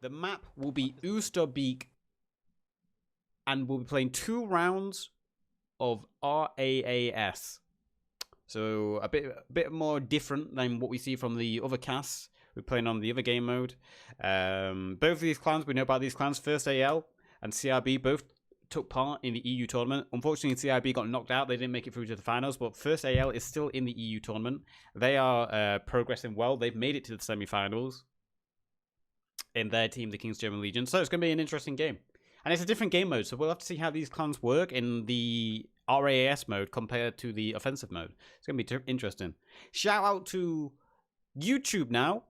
The map will be Oosterbeek, and we'll be playing 2 rounds of RAAS. So a bit more different than what we see from the other casts. We're playing on the other game mode. Both of these clans, we know about these clans. First AL and CIB both took part in the EU tournament. Unfortunately, CIB got knocked out. They didn't make it through to the finals, but First AL is still in the EU tournament. They are progressing well. They've made it to the semi-finals in their team, the King's German Legion. So it's going to be an interesting game. And it's a different game mode, so we'll have to see how these clans work in the RAAS mode compared to the offensive mode. It's going to be interesting. Shout out to YouTube now.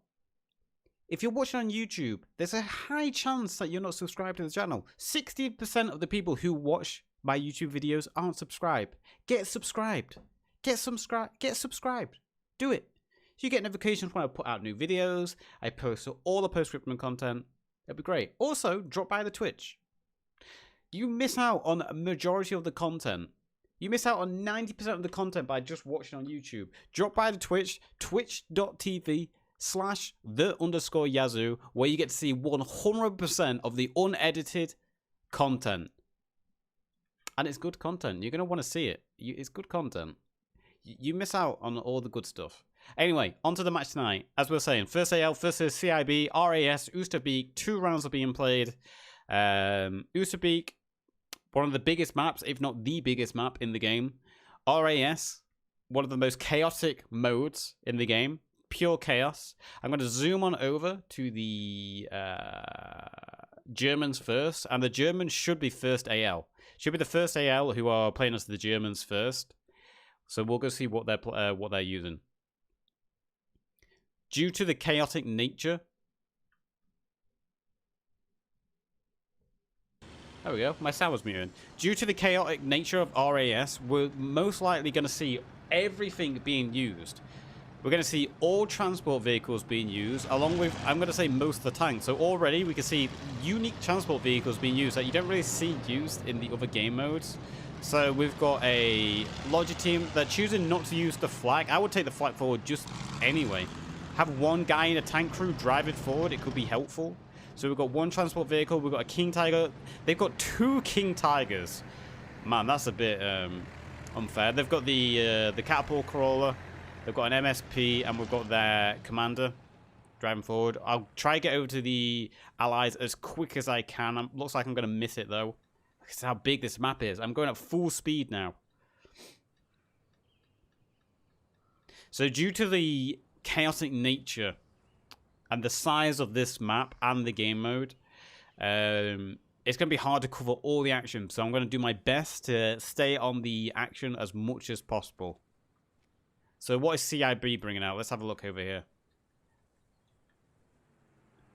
If you're watching on YouTube, there's a high chance that you're not subscribed to the channel. 60% of the people who watch my YouTube videos aren't subscribed. Get subscribed. Get subscribed. Do it. You get notifications when I put out new videos. I post all the post-scriptum content. That'd be great. Also, drop by the Twitch. You miss out on a majority of the content. You miss out on 90% of the content by just watching on YouTube. Drop by the Twitch, twitch.tv/the_Yazoo, where you get to see 100% of the unedited content. And it's good content. You're going to want to see it. It's good content. You miss out on all the good stuff. Anyway, on to the match tonight. As we were saying, first AL versus CIB, RAS, Oosterbeek. 2 rounds are being played. Oosterbeek, one of the biggest maps, if not the biggest map in the game. RAS, one of the most chaotic modes in the game. Pure chaos. I'm going to zoom on over to the Germans first. And the Germans should be first AL. Should be the first AL who are playing as the Germans first. So we'll go see what they're using. Due to the chaotic nature. There we go. My sound was muted. Due to the chaotic nature of RAS, we're most likely going to see everything being used. We're going to see all transport vehicles being used, along with, I'm going to say, most of the tanks. So already we can see unique transport vehicles being used that you don't really see used in the other game modes. So we've got a Logi team. They're choosing not to use the flag. I would take the flag forward just anyway. Have one guy in a tank crew drive it forward. It could be helpful. So we've got 1 transport vehicle. We've got a King Tiger. They've got 2 King Tigers. Man, that's a bit unfair. They've got the catapult crawler. They've got an MSP, and we've got their commander driving forward. I'll try to get over to the allies as quick as I can. Looks like I'm going to miss it, though. This is how big this map is. I'm going at full speed now. So due to the chaotic nature and the size of this map and the game mode, it's going to be hard to cover all the action. So I'm going to do my best to stay on the action as much as possible. So what is CIB bringing out? Let's have a look over here.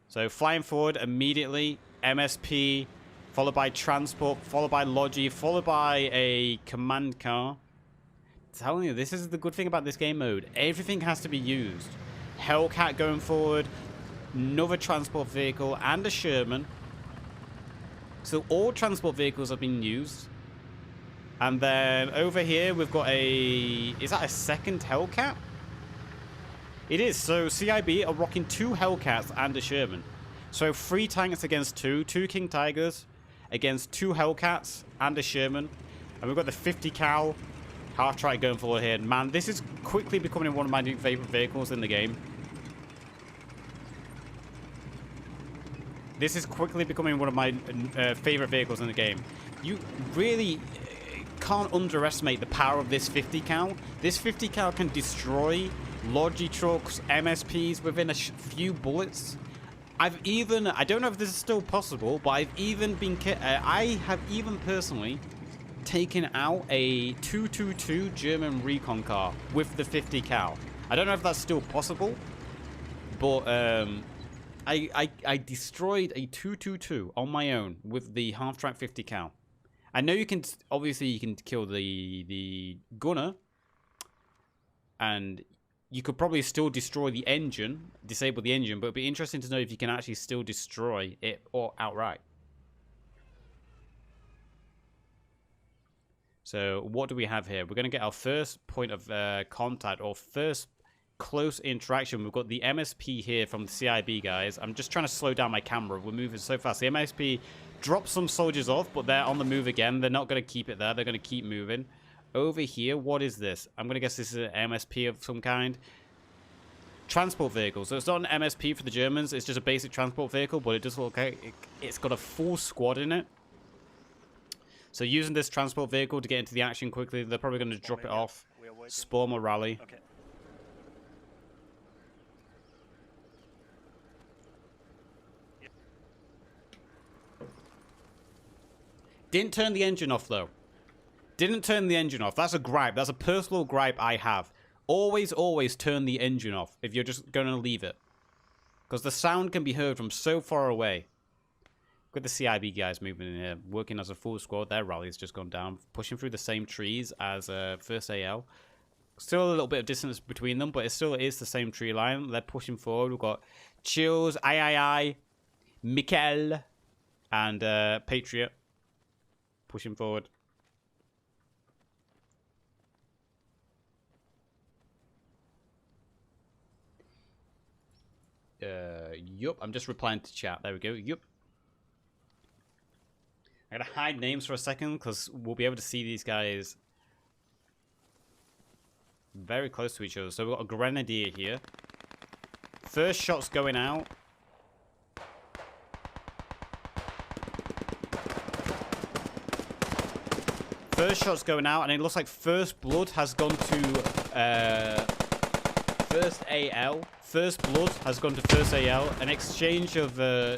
So flying forward immediately, MSP, followed by transport, followed by Logi, followed by a command car. I'm telling you, this is the good thing about this game mode. Everything has to be used. Hellcat going forward, another transport vehicle, and a Sherman. So all transport vehicles have been used. And then over here, we've got a... Is that a second Hellcat? It is. So CIB are rocking 2 Hellcats and a Sherman. So 3 tanks against 2. 2 King Tigers against 2 Hellcats and a Sherman. And we've got the 50 cal half-track going forward here. Man, this is quickly becoming one of my new favorite vehicles in the game. This is quickly becoming one of my favorite vehicles in the game. You really can't underestimate the power of this 50 cal. This 50 cal can destroy Logi trucks, MSPs within a few bullets. I don't know if this is still possible, but I have even personally taken out a 222 German recon car with the 50 cal. I don't know if that's still possible, but I destroyed a 222 on my own with the half-track 50 cal. I know you can, obviously you can kill the gunner, and you could probably still destroy the engine, disable the engine, but it'd be interesting to know if you can actually still destroy it or outright. So what do we have here? We're going to get our first point of contact, or first close interaction. We've got the MSP here from the CIB guys. I'm just trying to slow down my camera. We're moving so fast. The MSP dropped some soldiers off, but they're on the move again. They're not going to keep it there. They're going to keep moving. Over here, what is this? I'm going to guess this is an MSP of some kind. Transport vehicle. So it's not an MSP for the Germans. It's just a basic transport vehicle, but it does look like it's got a full squad in it. So using this transport vehicle to get into the action quickly, they're probably going to drop it off. Spawn more rally. Okay. Didn't turn the engine off, though. Didn't turn the engine off. That's a gripe. That's a personal gripe I have. Always, always turn the engine off if you're just going to leave it. Because the sound can be heard from so far away. Look at the CIB guys moving in here. Working as a full squad. Their rally's just gone down. Pushing through the same trees as first AL. Still a little bit of distance between them, but it still is the same tree line. They're pushing forward. We've got Chills, I, Mikkel, and Patriot. Pushing forward. Yup. I'm just replying to chat. There we go. Yup. I gotta hide names for a second because we'll be able to see these guys very close to each other. So we've got a Grenadier here. First shot's going out. First shot's going out, and it looks like First Blood has gone to First AL. First Blood has gone to First AL. An exchange of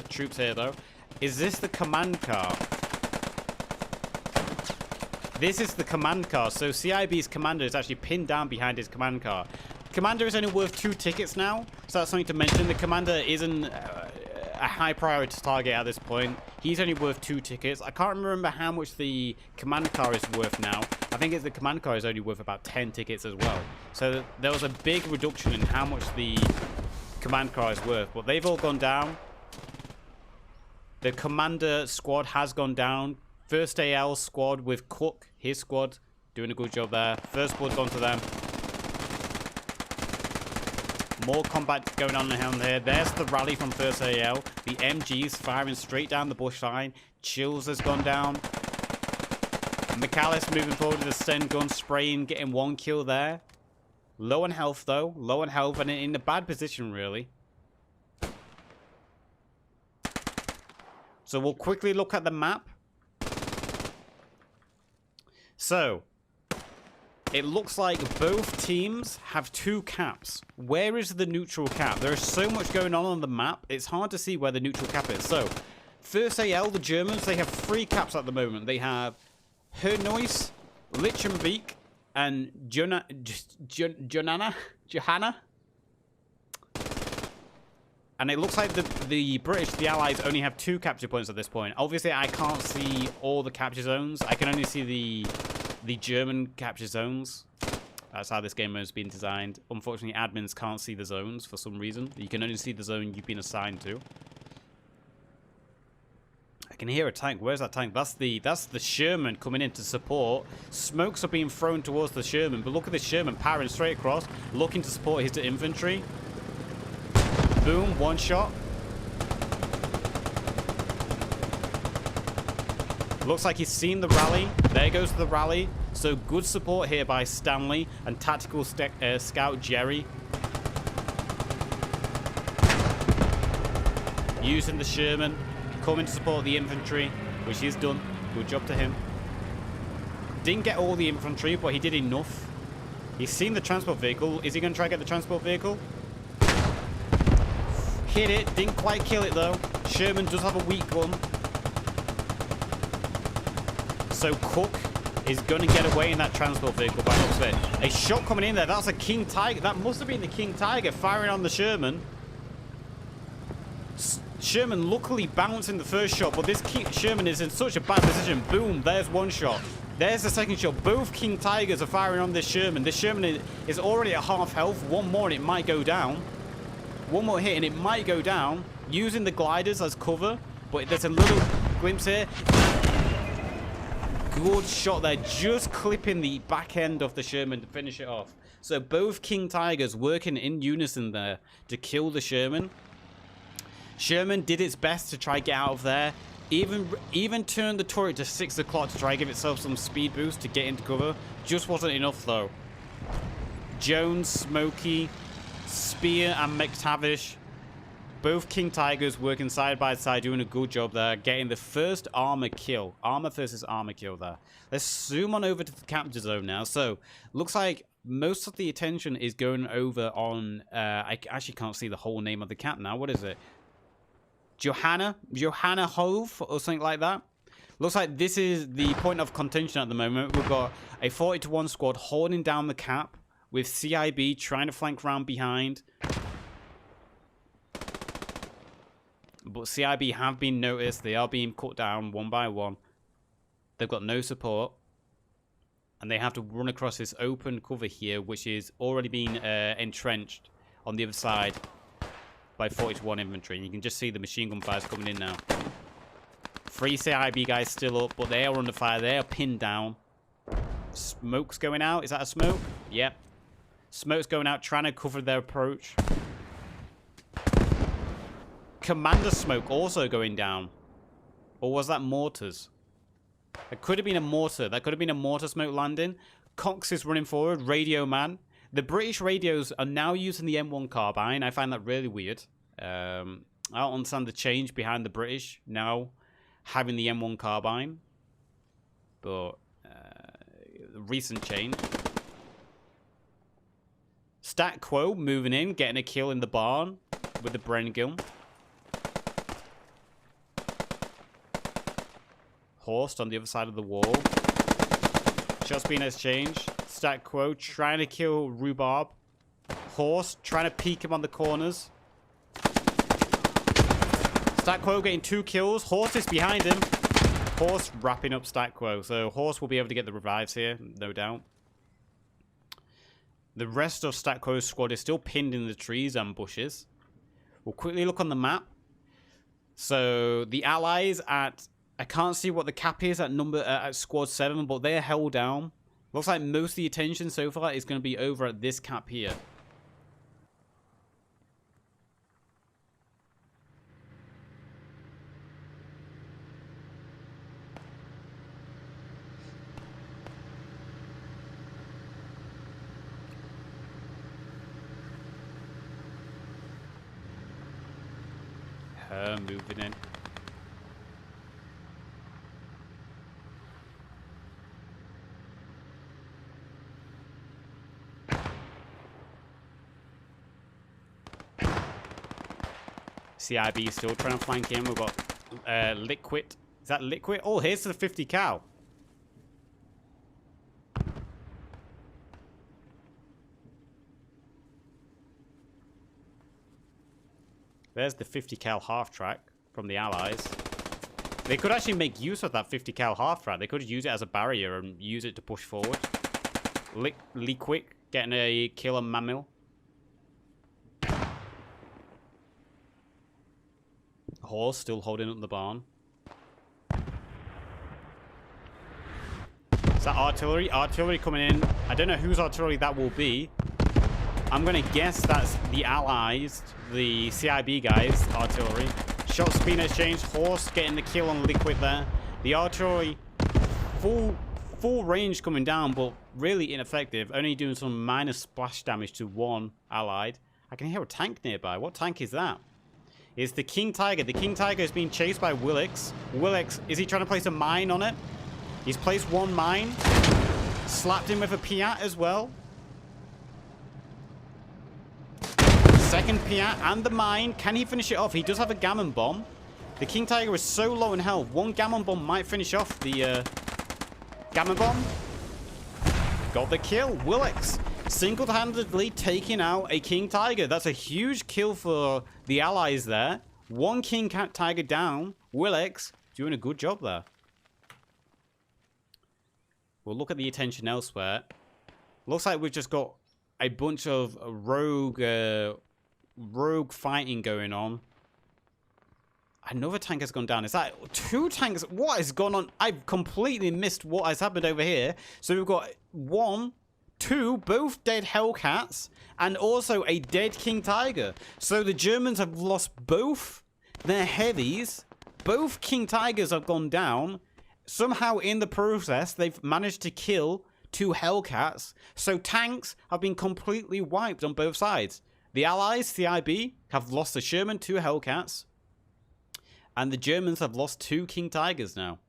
troops here, though. Is this the command car? This is the command car. So CIB's commander is actually pinned down behind his command car. Commander is only worth 2 tickets now, so that's something to mention. The commander isn't a high priority target at this point. He's only worth 2 tickets. I can't remember how much the command car is worth now. I think the command car is only worth about 10 tickets as well. So there was a big reduction in how much the command car is worth. But they've all gone down. The commander squad has gone down. First AL squad with Cook, his squad, doing a good job there. First Blood's onto them. More combat going on around here. There's the rally from First AL. The MG's firing straight down the bush line. Chills has gone down. McAllis moving forward with the Sten gun, spraying, getting 1 kill there. Low on health, though. Low on health and in a bad position, really. So we'll quickly look at the map. So, it looks like both teams have 2 caps. Where is the neutral cap? There is so much going on the map, it's hard to see where the neutral cap is. So, First AL, the Germans, they have 3 caps at the moment. They have Hernois, Lichtenbeek, and Johanna. And it looks like the British, the Allies, only have 2 capture points at this point. Obviously, I can't see all the capture zones. I can only see the German capture zones. That's how this game has been designed. Unfortunately, admins can't see the zones for some reason. You can only see the zone you've been assigned to. I can hear a tank. Where's that tank? That's the Sherman coming in to support. Smokes are being thrown towards the Sherman, but look at this Sherman powering straight across, looking to support his infantry. Boom, 1 shot. Looks like he's seen the rally. There goes the rally. So good support here by Stanley and tactical scout Jerry. Using the Sherman. Coming to support the infantry, which he's done. Good job to him. Didn't get all the infantry, but he did enough. He's seen the transport vehicle. Is he going to try to get the transport vehicle? Hit it. Didn't quite kill it, though. Sherman does have a weak one. So Cook is going to get away in that transport vehicle by the looks of it. A shot coming in there. That's a King Tiger. That must have been the King Tiger firing on the Sherman. Sherman luckily bouncing the first shot, but this Sherman is in such a bad position. Boom, there's 1 shot. There's the second shot. Both King Tigers are firing on this Sherman. This Sherman is already at half health. 1 more and it might go down. 1 more hit and it might go down. Using the gliders as cover, but there's a little glimpse here. Good shot there, just clipping the back end of the Sherman to finish it off. So both King Tigers working in unison there to kill the Sherman. Sherman did its best to try get out of there. Even turned the turret to 6 o'clock to try and give itself some speed boost to get into cover. Just wasn't enough though. Jones, Smokey, Spear and McTavish. Both King Tigers working side by side, doing a good job there, getting the first armor kill. Armor versus armor kill there. Let's zoom on over to the capture zone now. So, looks like most of the attention is going over on... I actually can't see the whole name of the cap now. What is it? Johanna Hove or something like that. Looks like this is the point of contention at the moment. We've got a 40-1 squad holding down the cap with CIB trying to flank around behind. But CIB have been noticed. They are being cut down one by one. They've got no support. And they have to run across this open cover here, which is already being entrenched on the other side by 40-1 infantry. And you can just see the machine gun fires coming in now. 3 CIB guys still up, but they are under fire. They are pinned down. Smoke's going out. Is that a smoke? Yep. Smoke's going out, trying to cover their approach. Commander Smoke also going down. Or was that mortars? It could have been a mortar. That could have been a mortar smoke landing. Cox is running forward. Radio Man. The British radios are now using the M1 carbine. I find that really weird. I don't understand the change behind the British now having the M1 carbine. But recent change. Stat Quo moving in, getting a kill in the barn with the Bren gun. Horst on the other side of the wall. Shots being exchanged. Stat Quo trying to kill Rhubarb. Horst trying to peek him on the corners. Stat Quo getting 2 kills. Horst is behind him. Horst wrapping up Stat Quo. So Horst will be able to get the revives here, no doubt. The rest of Stat Quo's squad is still pinned in the trees and bushes. We'll quickly look on the map. So the allies at... I can't see what the cap is at at squad 7, but they're held down. Looks like most of the attention so far is going to be over at this cap here. Her moving in. CIB still trying to flank in. We've got Liquid. Is that Liquid? Oh, here's the 50 cal. There's the 50 cal half track from the Allies. They could actually make use of that 50 cal half track. They could use it as a barrier and use it to push forward. Liquid getting a kill on Mamil. Horse still holding up the barn. Is that artillery? Artillery coming in. I don't know whose artillery that will be. I'm going to guess that's the Allies, the CIB guys' artillery. Shots being exchanged. Horse getting the kill on Liquid there. The artillery full range coming down, but really ineffective. Only doing some minor splash damage to one Allied. I can hear a tank nearby. What tank is that? It's the King Tiger. The King Tiger is being chased by Willix. Willix, is he trying to place a mine on it? He's placed one mine. Slapped him with a Piat as well. Second Piat and the mine. Can he finish it off? He does have a Gammon Bomb. The King Tiger is so low in health. One Gammon Bomb might finish off the Gammon Bomb. Got the kill. Willix single-handedly taking out a King Tiger. That's a huge kill for the Allies there. One King Tiger down. Willix doing a good job there. We'll look at the attention elsewhere. Looks like we've just got a bunch of rogue fighting going on. Another tank has gone down. Is that 2 tanks? What has gone on? I've completely missed what has happened over here. So we've got 1 both dead Hellcats, and also a dead King Tiger. So the Germans have lost both their heavies. Both King Tigers have gone down. Somehow in the process, they've managed to kill 2 Hellcats. So tanks have been completely wiped on both sides. The Allies, CIB, have lost a Sherman, 2 Hellcats. And the Germans have lost 2 King Tigers now.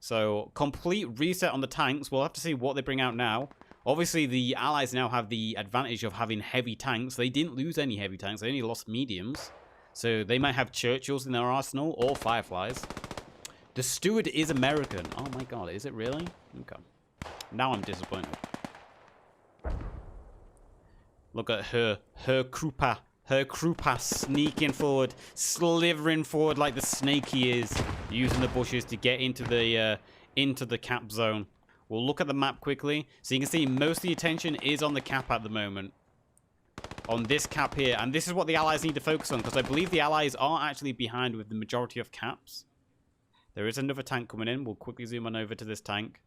So, complete reset on the tanks. We'll have to see what they bring out now. Obviously, the Allies now have the advantage of having heavy tanks. They didn't lose any heavy tanks. They only lost mediums. So, they might have Churchills in their arsenal or Fireflies. The steward is American. Oh my god, is it really? Okay. Now I'm disappointed. Look at her Krupa. Her Krupa sneaking forward, slithering forward like the snake he is, using the bushes to get into the cap zone. We'll look at the map quickly. So you can see most of the attention is on the cap at the moment. On this cap here. And this is what the Allies need to focus on, because I believe the Allies are actually behind with the majority of caps. There is another tank coming in. We'll quickly zoom on over to this tank.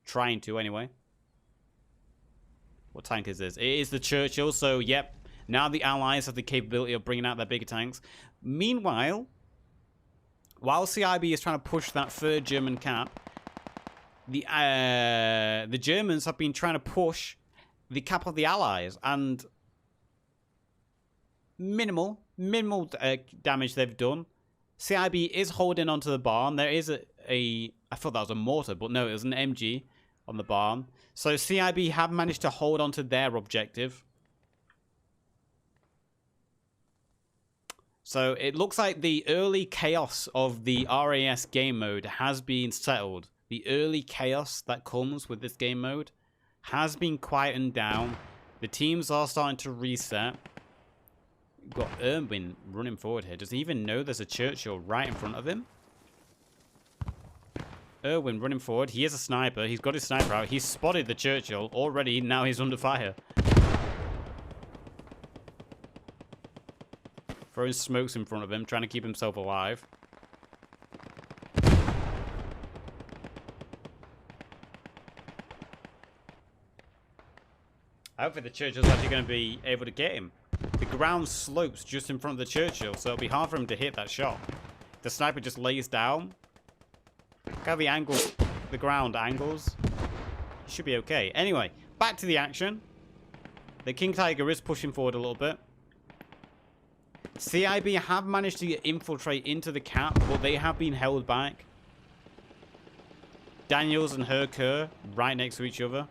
Trying to, anyway. What tank is this? It is the Churchill, so yep. Now the Allies have the capability of bringing out their bigger tanks. Meanwhile, while CIB is trying to push that 3rd German cap, the Germans have been trying to push the cap of the Allies, and minimal damage they've done. CIB is holding onto the barn. There is I thought that was a mortar, but no, it was an MG on the barn. So CIB have managed to hold onto their objective. So it looks like the early chaos of the RAAS game mode has been settled. The early chaos that comes with this game mode has been quietened down. The teams are starting to reset. We've got Erwin running forward here. Does he even know there's a Churchill right in front of him? Erwin running forward. He is a sniper. He's got his sniper out. He's spotted the Churchill already. Now he's under fire. Throwing smokes in front of him, trying to keep himself alive. I don't think the Churchill's actually going to be able to get him. The ground slopes just in front of the Churchill, so it'll be hard for him to hit that shot. The sniper just lays down. Look how the angle, the ground angles. Should be okay. Anyway, back to the action. The King Tiger is pushing forward a little bit. CIB have managed to infiltrate into the cap, but they have been held back. Daniels and her Kerr right next to each other.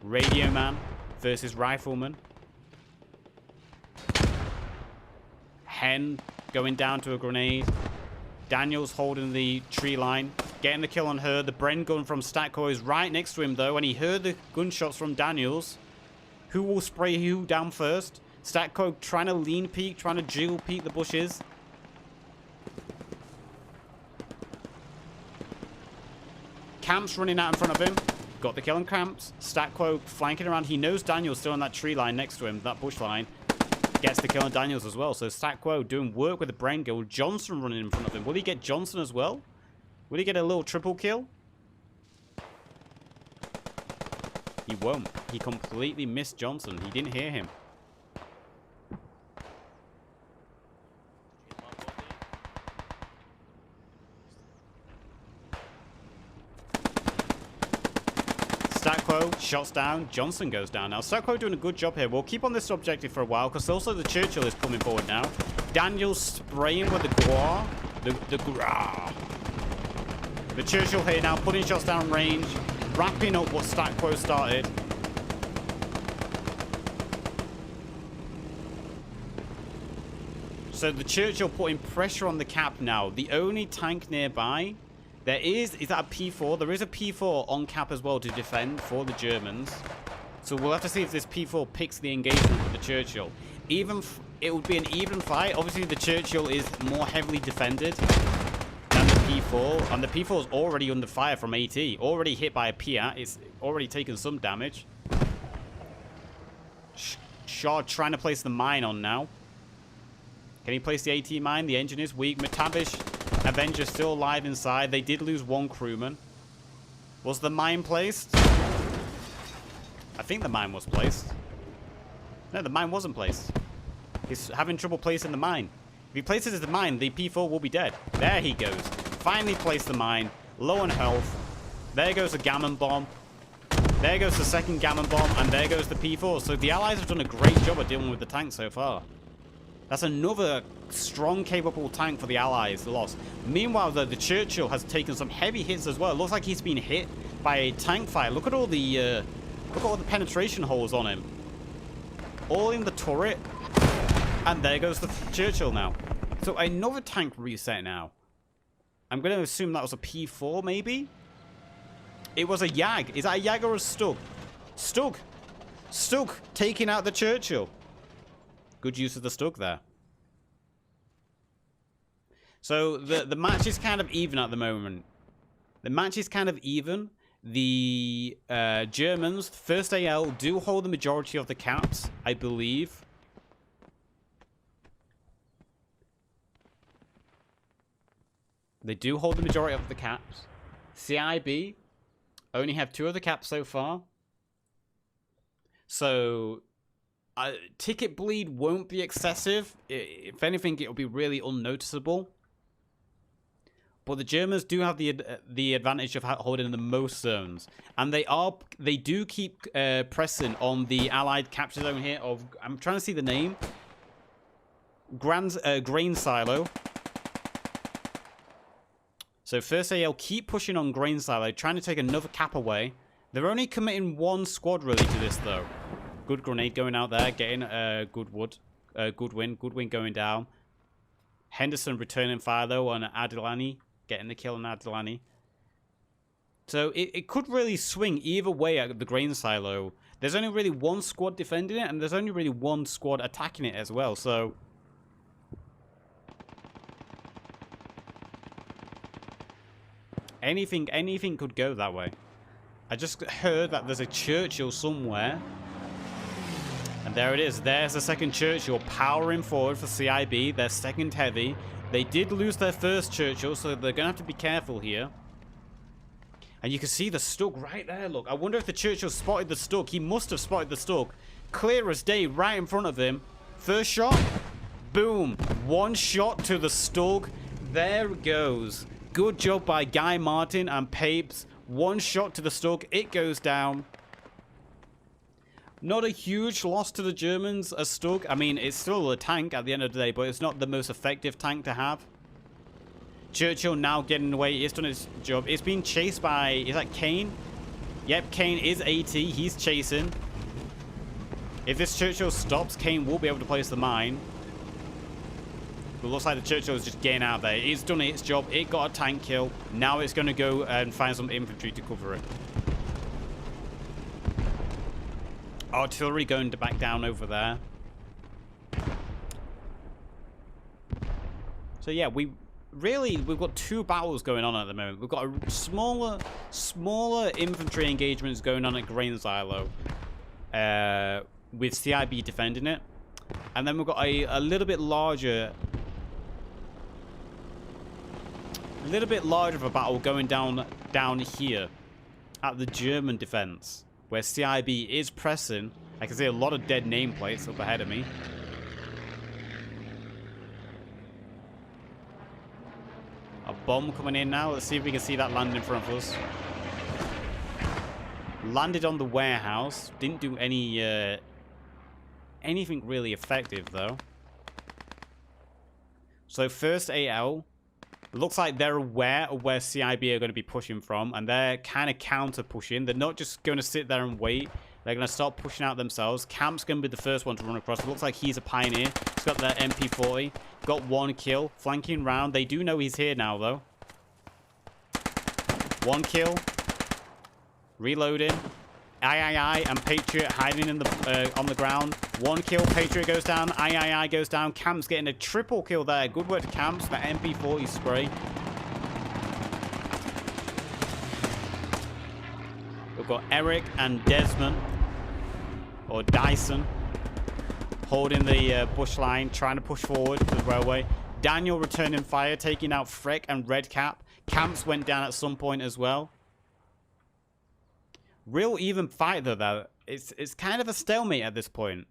Radio Man versus Rifleman. Hen going down to a grenade. Daniels holding the tree line. Getting the kill on her. The Bren gun from Statko is right next to him, though, and he heard the gunshots from Daniels. Who will spray who down first? Statko trying to lean peek, trying to jiggle peek the bushes. Camps running out in front of him. Got the kill on Camps. Statko flanking around. He knows Daniel's still on that tree line next to him, that bush line. Gets the kill on Daniels as well. So Statko doing work with the Brain Gill. Johnson running in front of him. Will he get Johnson as well? Will he get a little triple kill? He won't. He completely missed Johnson. He didn't hear him. Statko shots down. Johnson goes down. Now, Statko doing a good job here. We'll keep on this objective for a while, because also the Churchill is coming forward now. Daniel's spraying with the Gua. The Gra. The Churchill here now, putting shots down range. Wrapping up what Statko started. So the Churchill putting pressure on the cap now. The only tank nearby there is that a P4? There is a P4 on cap as well to defend for the Germans. So we'll have to see if this P4 picks the engagement with the Churchill. It would be an even fight. Obviously, the Churchill is more heavily defended than the P4. And the P4 is already under fire from AT. Already hit by a Piat. It's already taken some damage. Shaw trying to place the mine on now. Can he place the AT mine? The engine is weak. McTavish Avenger still alive inside. They did lose one crewman. Was the mine placed? I think the mine was placed. No, the mine wasn't placed. He's having trouble placing the mine. If he places the mine, the P4 will be dead. There he goes. Finally placed the mine. Low on health. There goes the gammon bomb. There goes the second gammon bomb. And there goes the P4. So the allies have done a great job of dealing with the tank so far. That's another strong, capable tank for the allies lost. Meanwhile, though, the Churchill has taken some heavy hits as well. It looks like he's been hit by a tank fire. Look at all the penetration holes on him. All in the turret. And there goes the Churchill now. So another tank reset now. I'm going to assume that was a P4, maybe? It was a Yag. Is that a Yag or a Stug? Stug. Stug taking out the Churchill. Good use of the Stug there. So the match is kind of even at the moment. The match is kind of even. The Germans, first AL, do hold the majority of the caps, I believe. They do hold the majority of the caps. CIB only have 2 of the caps so far. So ticket bleed won't be excessive. If anything, it'll be really unnoticeable. But the Germans do have the advantage of holding the most zones, and they do keep pressing on the Allied capture zone here. I'm trying to see the name. Grain Silo. So first AL keep pushing on Grain Silo, trying to take another cap away. They're only committing 1 squad really to this though. Good grenade going out there, getting good win. Good win going down. Henderson returning fire though on Adilani. Getting the kill on Adilani. So it could really swing either way at the Grain Silo. There's only really 1 squad defending it, and there's only really 1 squad attacking it as well. So anything could go that way. I just heard that there's a Churchill somewhere. And there it is. There's the second Churchill powering forward for CIB. Their second heavy. They did lose their first Churchill, so they're going to have to be careful here. And you can see the Stug right there, look. I wonder if the Churchill spotted the Stug. He must have spotted the Stug. Clear as day, right in front of him. First shot. Boom. 1 shot to the Stug. There it goes. Good job by Guy Martin and Papes. 1 shot to the Stug. It goes down. Not a huge loss to the Germans, a Stug. I mean, it's still a tank at the end of the day, but it's not the most effective tank to have. Churchill now getting away. He's done his job. It's being chased by... Is that Kane? Yep, Kane is AT. He's chasing. If this Churchill stops, Kane will be able to place the mine. But it looks like the Churchill is just getting out there. It's done its job. It got a tank kill. Now it's going to go and find some infantry to cover it. Artillery going to back down over there. So yeah, we've got 2 battles going on at the moment. We've got a smaller infantry engagements going on at Grain Silo, with CIB defending it, and then we've got a little bit larger of a battle going down here at the German defense, where CIB is pressing. I can see a lot of dead nameplates up ahead of me. A bomb coming in now. Let's see if we can see that land in front of us. Landed on the warehouse. Didn't do any anything really effective though. So first AL. Looks like they're aware of where CIB are going to be pushing from, and they're kind of counter pushing. They're not just going to sit there and wait. They're going to start pushing out themselves. Camp's going to be the first one to run across. It looks like he's a pioneer. He's got their MP40. Got 1 kill. Flanking round. They do know he's here now, though. 1 kill. Reloading. III and Patriot hiding in the on the ground. 1 kill. Patriot goes down. III goes down. Camp's getting a triple kill there. Good work to Camps. The MP40 spray. We've got Eric and Desmond, or Dyson, holding the bush line, trying to push forward to the railway. Daniel returning fire, taking out Freck and Redcap. Camps went down at some point as well. Real even fight though there it's kind of a stalemate at this point.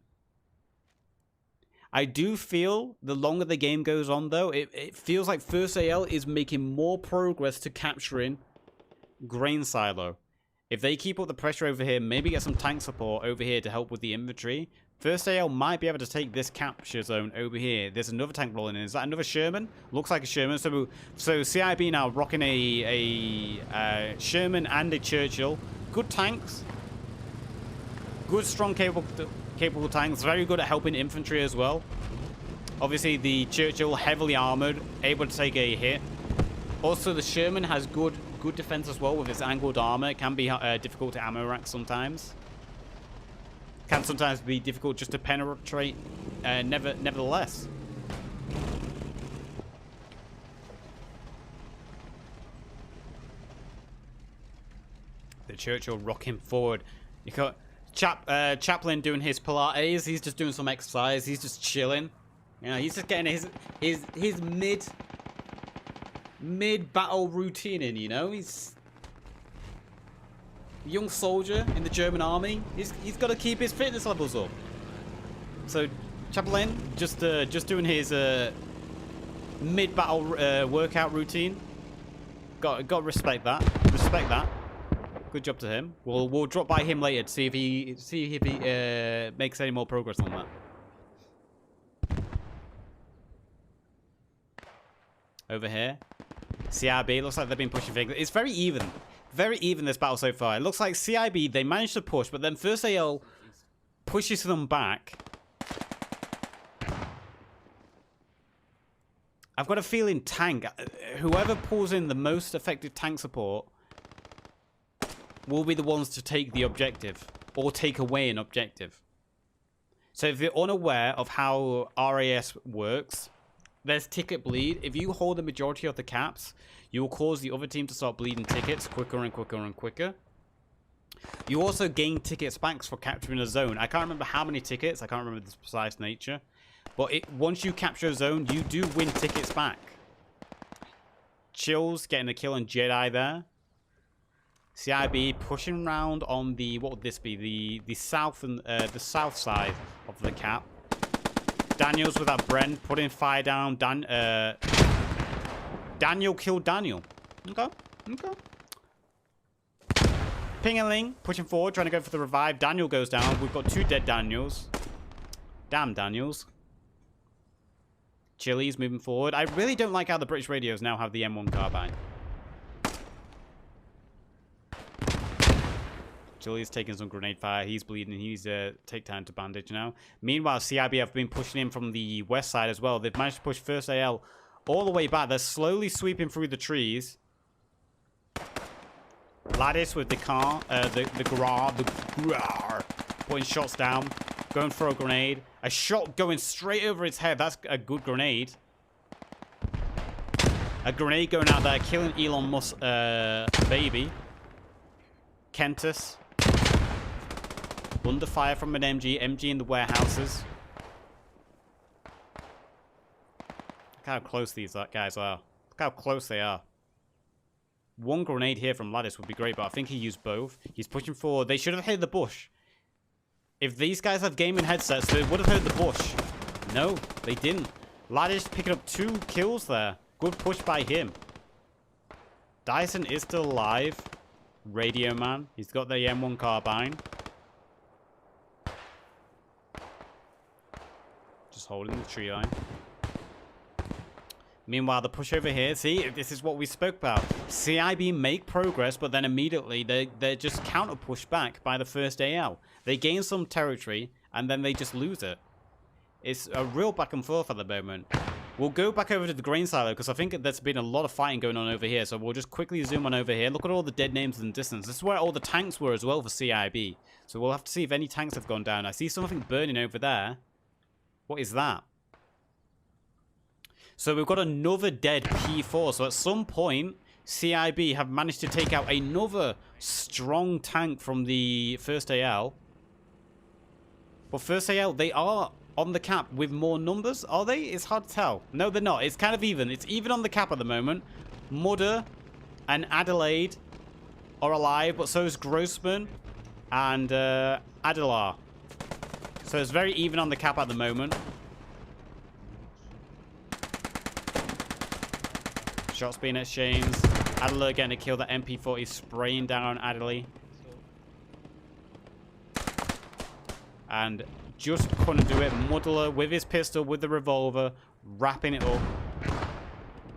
I do feel the longer the game goes on, though, it feels like First AL is making more progress to capturing Grain Silo. If they keep up the pressure over here, maybe get some tank support over here to help with the infantry, First AL might be able to take this capture zone over here. There's another tank rolling in. Is that another Sherman? Looks like a Sherman. So CIB now rocking a Sherman and a Churchill. Good tanks. Good, strong, capable tanks. Very good at helping infantry as well. Obviously, the Churchill heavily armored, able to take a hit. Also, the Sherman has good defense as well with its angled armor. It can be difficult to ammo rack sometimes. Can sometimes be difficult just to penetrate. Nevertheless. The Churchill rocking forward. You got Chaplin doing his Pilates. He's just doing some exercise. He's just chilling. You know, he's just getting his mid battle routine in. You know, he's a young soldier in the German army. He's got to keep his fitness levels up. So Chaplin just doing his mid battle workout routine. Got to respect that. Respect that. Good job to him. We'll drop by him later to see if he makes any more progress on that. Over here, CIB looks like they've been pushing things. It's very even. Very even, this battle so far. It looks like CIB, they managed to push, but then First AL pushes them back. I've got a feeling tank, whoever pulls in the most effective tank support will be the ones to take the objective or take away an objective. So if you're unaware of how RAAS works, there's ticket bleed. If you hold the majority of the caps, you will cause the other team to start bleeding tickets quicker and quicker and quicker. You also gain tickets back for capturing a zone. I can't remember how many tickets. I can't remember the precise nature. But once you capture a zone, you do win tickets back. Chills getting a kill on Jedi there. CIB pushing around on the, what would this be? The south and the south side of the cap. Daniels with that Bren putting fire down. Daniel killed Daniel. Okay. Pingaling pushing forward, trying to go for the revive. Daniel goes down. We've got 2 dead Daniels. Damn Daniels. Chili's moving forward. I really don't like how the British radios now have the M1 carbine. Chili's taking some grenade fire. He's bleeding. He's take time to bandage now. Meanwhile, CIB have been pushing in from the west side as well. They've managed to push First AL all the way back. They're slowly sweeping through the trees. Lattice with the car, the Gra, putting shots down, going for a grenade. A shot going straight over its head. That's a good grenade. A grenade going out there, killing Elon Musk, baby. Kentus. Under fire from an MG. MG in the warehouses. Look how close these guys are. Look how close they are. One grenade here from Lattice would be great, but I think he used both. He's pushing forward. They should have hit the bush. If these guys have gaming headsets, they would have hit the bush. No, they didn't. Lattice picking up 2 kills there. Good push by him. Dyson is still alive. Radio Man. He's got the M1 carbine. Just holding the tree line. Meanwhile, the push over here. See, this is what we spoke about. CIB make progress, but then immediately they're just counter pushed back by the First AL. They gain some territory, and then they just lose it. It's a real back and forth at the moment. We'll go back over to the grain silo, because I think there's been a lot of fighting going on over here. So we'll just quickly zoom on over here. Look at all the dead names in the distance. This is where all the tanks were as well for CIB. So we'll have to see if any tanks have gone down. I see something burning over there. What is that? So we've got another dead P4. So at some point, CIB have managed to take out another strong tank from the First AL. But First AL, they are on the cap with more numbers, are they? It's hard to tell. No, they're not. It's kind of even. It's even on the cap at the moment. Mudder and Adelaide are alive, but so is Grossman and Adelaar. So it's very even on the cap at the moment. Shots being exchanged. Adelaar getting a kill. That MP40 spraying down on Adelaar. And just couldn't do it. Muddler with his pistol, with the revolver, wrapping it up.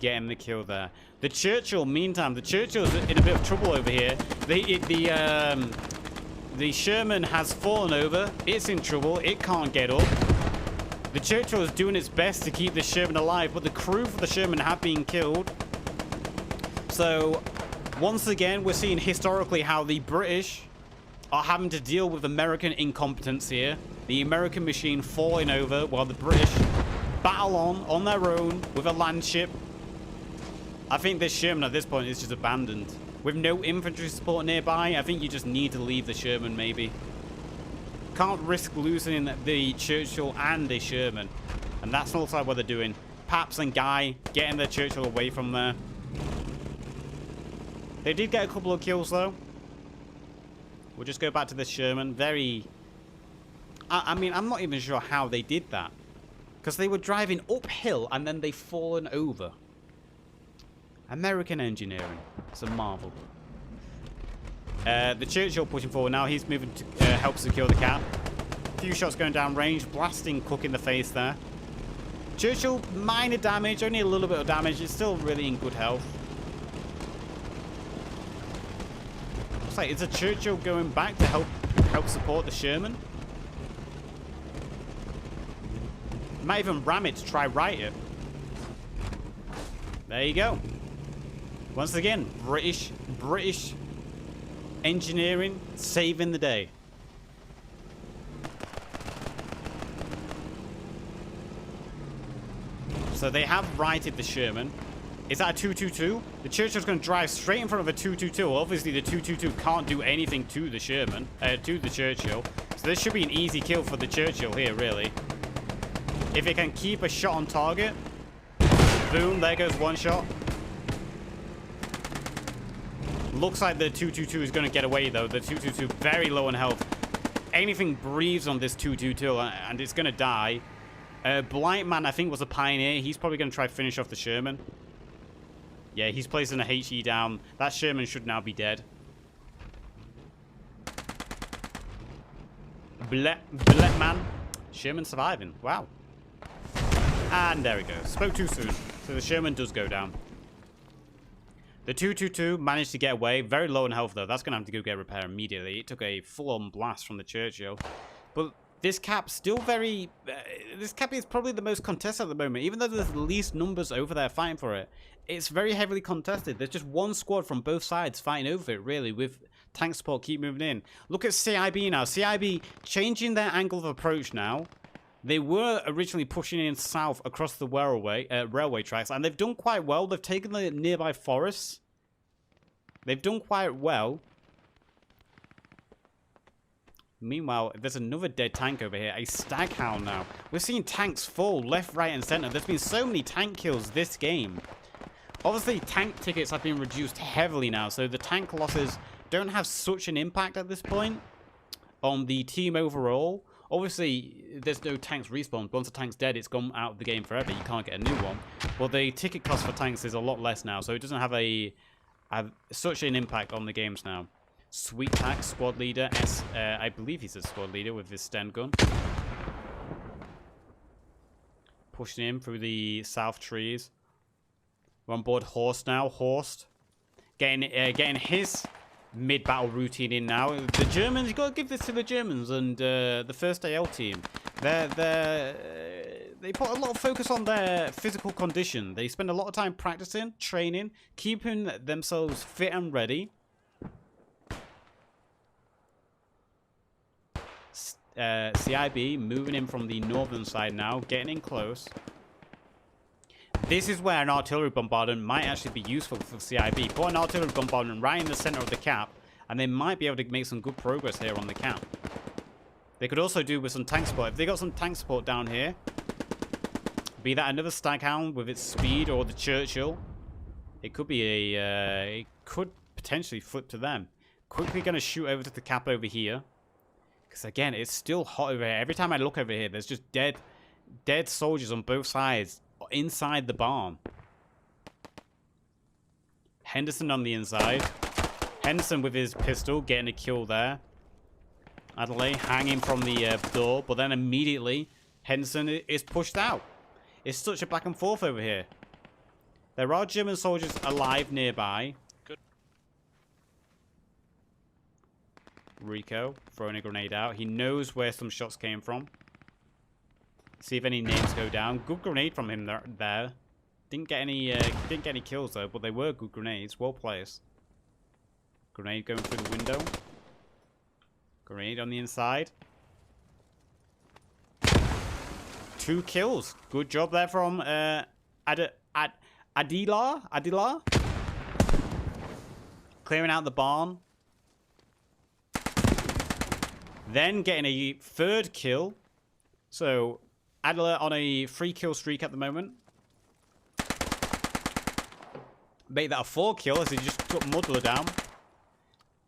Getting the kill there. The Churchill, meantime, the Churchill's in a bit of trouble over here. The Sherman has fallen over. It's in trouble. It can't get up. The Churchill is doing its best to keep the Sherman alive, but the crew for the Sherman have been killed. So, once again, we're seeing historically how the British are having to deal with American incompetence here. The American machine falling over while the British battle on their own with a land ship. I think this Sherman at this point is just abandoned. With no infantry support nearby, I think you just need to leave the Sherman, maybe. Can't risk losing the Churchill and the Sherman. And that's looks like what they're doing. Paps and Guy getting the Churchill away from there. They did get a couple of kills, though. We'll just go back to the Sherman. Very... I mean, I'm not even sure how they did that. Because they were driving uphill and then they've fallen over. American engineering. It's a marvel. The Churchill pushing forward now. He's moving to help secure the cap. A few shots going down range. Blasting Cook in the face there. Churchill, minor damage. Only a little bit of damage. It's still really in good health. Looks like it's a Churchill going back to help support the Sherman. Might even ram it to try right it. There you go. Once again, British engineering saving the day. So they have righted the Sherman. Is that a 222? The Churchill's going to drive straight in front of a 222. Obviously, the 222 can't do anything to the Sherman, to the Churchill. So this should be an easy kill for the Churchill here, really. If it can keep a shot on target. Boom, there goes one shot. Looks like the 222 is going to get away, though. The 222 very low on health. Anything breathes on this 222, and it's going to die. Blightman, I think, was a pioneer. He's probably going to try to finish off the Sherman. Yeah, he's placing a HE down. That Sherman should now be dead. Blightman. Sherman surviving. Wow. And there we go. Spoke too soon. So the Sherman does go down. The 222 managed to get away. Very low in health, though. That's going to have to go get repair immediately. It took a full-on blast from the Churchill. But this cap's still very... this cap is probably the most contested at the moment. Even though there's the least numbers over there fighting for it. It's very heavily contested. There's just one squad from both sides fighting over it, really, with tank support keep moving in. Look at CIB now. CIB changing their angle of approach now. They were originally pushing in south across the railway tracks, and they've done quite well. They've taken the nearby forests. They've done quite well. Meanwhile, there's another dead tank over here, a Staghound now. We're seeing tanks fall left, right, and center. There's been so many tank kills this game. Obviously, tank tickets have been reduced heavily now, so the tank losses don't have such an impact at this point on the team overall. Obviously, there's no tanks respawn. Once a tank's dead, it's gone out of the game forever. You can't get a new one. Well, the ticket cost for tanks is a lot less now, so it doesn't have such an impact on the games now. Sweet Tack, squad leader. I believe he's a squad leader with his Sten gun. Pushing him through the south trees. We're on board Horst now. Horst getting his mid-battle routine in now. The Germans, you've got to give this to the Germans and the first AL team. They put a lot of focus on their physical condition. They spend a lot of time practicing, training, keeping themselves fit and ready. CIB moving in from the northern side now, getting in close. This is where an artillery bombardment might actually be useful for CIB. Put an artillery bombardment right in the center of the cap, and they might be able to make some good progress here on the cap. They could also do with some tank support. If they got some tank support down here, be that another Staghound with its speed or the Churchill, it could be it could potentially flip to them. Quickly going to shoot over to the cap over here. Because again, it's still hot over here. Every time I look over here, there's just dead soldiers on both sides inside the barn. Henderson on the inside. Henderson with his pistol, getting a kill there. Adelaide hanging from the door, but then immediately Henderson is pushed out. It's such a back and forth over here. There are German soldiers alive nearby. Good. Rico throwing a grenade out. He knows where some shots came from. See if any names go down. Good grenade from him there. Didn't get any kills though, but they were good grenades. Well placed. Grenade going through the window. Grenade on the inside. 2 kills. Good job there from Adila. Clearing out the barn. Then getting a 3rd kill. So Adler on a 3-kill streak at the moment. Make that a 4 kill as he just took Muddler down.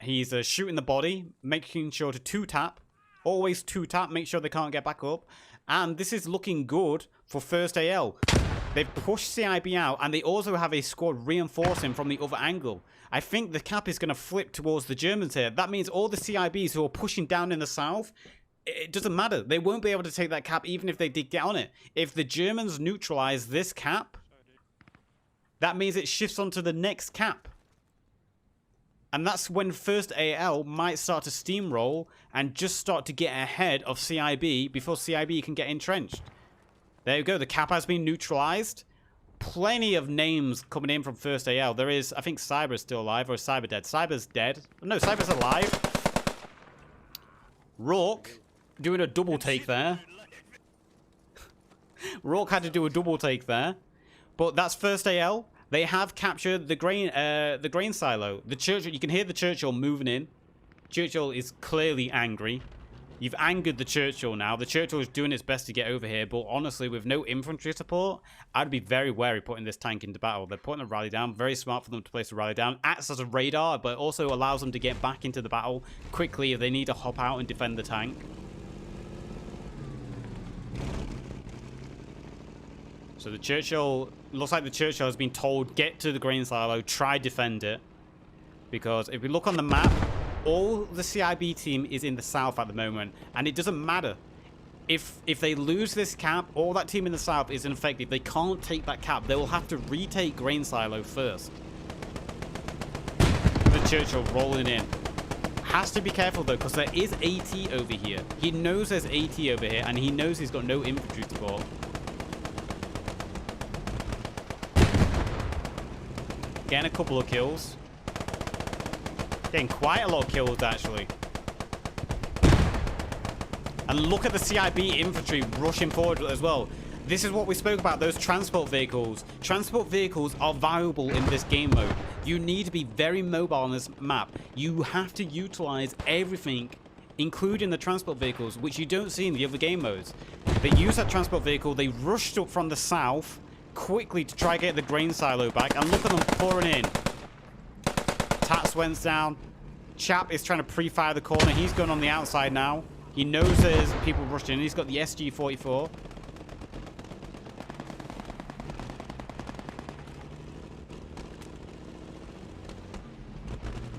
He's shooting the body, making sure to 2-tap. Always 2-tap, make sure they can't get back up. And this is looking good for 1st AL. They've pushed CIB out, and they also have a squad reinforcing from the other angle. I think the cap is going to flip towards the Germans here. That means all the CIBs who are pushing down in the south, it doesn't matter. They won't be able to take that cap even if they did get on it. If the Germans neutralize this cap, that means it shifts onto the next cap. And that's when 1st AL might start to steamroll and just start to get ahead of CIB before CIB can get entrenched. There you go. The cap has been neutralized. Plenty of names coming in from 1st AL. There is, I think Cyber is still alive, or is Cyber dead? Cyber's dead. No, Cyber's alive. Rourke doing a double take there. Rourke had to do a double take there. But that's 1st AL. They have captured the grain silo. The Churchill, you can hear the Churchill moving in. Churchill is clearly angry. You've angered the Churchill now. The Churchill is doing its best to get over here, but honestly, with no infantry support, I'd be very wary putting this tank into battle. They're putting a rally down. Very smart for them to place a rally down. Acts as a radar, but also allows them to get back into the battle quickly if they need to hop out and defend the tank. So the Churchill, looks like the Churchill has been told, get to the grain silo, try defend it. Because if we look on the map, all the CIB team is in the south at the moment. And it doesn't matter. If they lose this cap, all that team in the south is ineffective. They can't take that cap. They will have to retake grain silo first. The Churchill rolling in. Has to be careful though, because there is AT over here. He knows there's AT over here, and he knows he's got no infantry support. Getting a couple of kills. Getting quite a lot of kills, actually. And look at the CIB infantry rushing forward as well. This is what we spoke about, those transport vehicles. Transport vehicles are valuable in this game mode. You need to be very mobile on this map. You have to utilize everything, including the transport vehicles, which you don't see in the other game modes. They use that transport vehicle, they rushed up from the south quickly to try to get the grain silo back, and look at them pouring in. Tats went down. Chap is trying to pre-fire the corner. He's going on the outside now. He knows there's people rushing in. He's got the SG-44.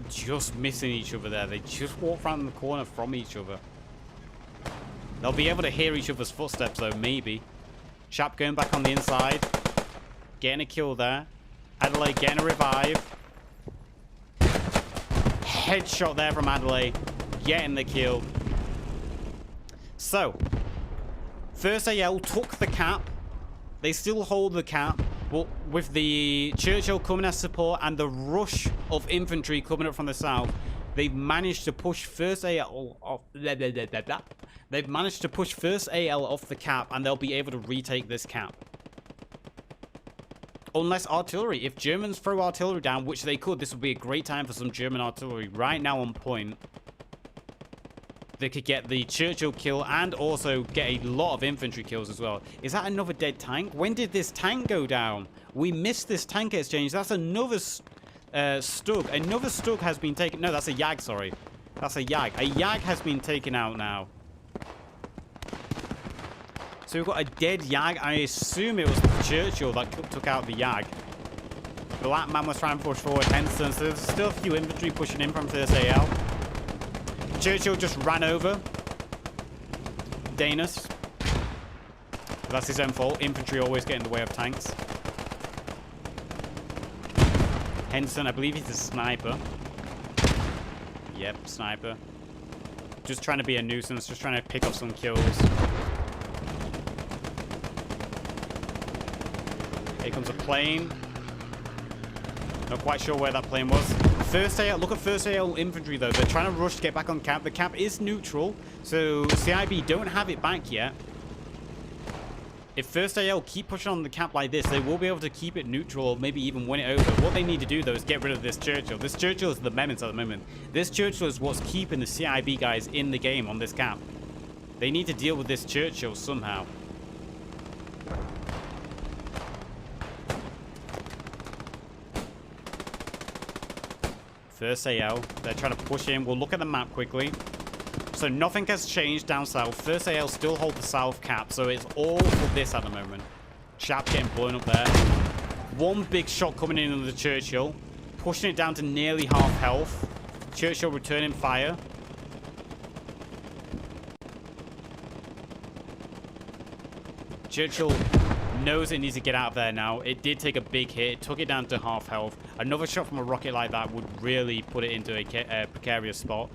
Just missing each other there. They just walk around the corner from each other. They'll be able to hear each other's footsteps though, maybe. Chap going back on the inside. Getting a kill there. Adelaide getting a revive. Headshot there from Adelaide. Getting the kill. So, 1st AL took the cap. They still hold the cap. But with the Churchill coming as support and the rush of infantry coming up from the south, they've managed to push 1st AL off. They've managed to push 1st AL off the cap, and they'll be able to retake this cap. Unless artillery. If Germans throw artillery down, which they could, this would be a great time for some German artillery right now on point. They could get the Churchill kill and also get a lot of infantry kills as well. Is that another dead tank? When did this tank go down? We missed this tank exchange. That's another Stug. Another Stug has been taken. No, that's a Jag, sorry. That's a Yag. A Yag has been taken out now. So we've got a dead Yag. I assume it was Churchill that took out the Yag. The Black Man was trying to push forward Henson. So there's still a few infantry pushing in from 1st AL. Churchill just ran over Danis. That's his own fault. Infantry always get in the way of tanks. Henson, I believe he's a sniper. Yep, sniper. Just trying to be a nuisance. Just trying to pick up some kills. Here comes a plane. Not quite sure where that plane was. 1st AL, look at 1st AL infantry though. They're trying to rush to get back on cap. The cap is neutral, so CIB don't have it back yet. If 1st AL keep pushing on the cap like this, they will be able to keep it neutral or maybe even win it over. What they need to do though is get rid of this Churchill. This Churchill is the menace at the moment. This Churchill is what's keeping the CIB guys in the game on this cap. They need to deal with this Churchill somehow. First AL, they're trying to push in. We'll look at the map quickly. So nothing has changed down south. 1st AL still hold the south cap, so it's all for this at the moment. Chap getting blown up there. One big shot coming in on the Churchill, pushing it down to nearly half health. Churchill returning fire. Churchill knows it needs to get out of there now. It did take a big hit. It took it down to half health. Another shot from a rocket like that would really put it into a precarious spot.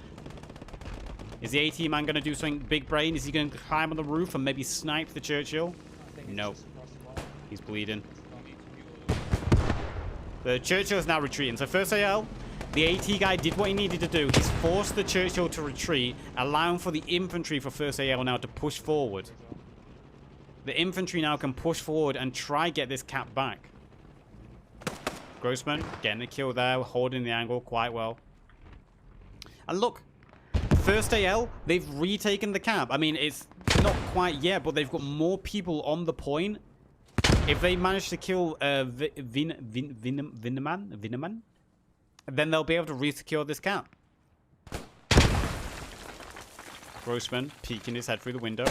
Is the AT man going to do something big brain? Is he going to climb on the roof and maybe snipe the Churchill? No. He's bleeding. The Churchill is now retreating. So 1st AL, the AT guy did what he needed to do. He's forced the Churchill to retreat, allowing for the infantry for 1st AL now to push forward. The infantry now can push forward and try get this cap back. Grossman getting the kill there, holding the angle quite well. And look, 1st AL, they've retaken the cap. I mean, it's not quite yet, but they've got more people on the point. If they manage to kill Vineman, then they'll be able to re-secure this cap. Grossman peeking his head through the window.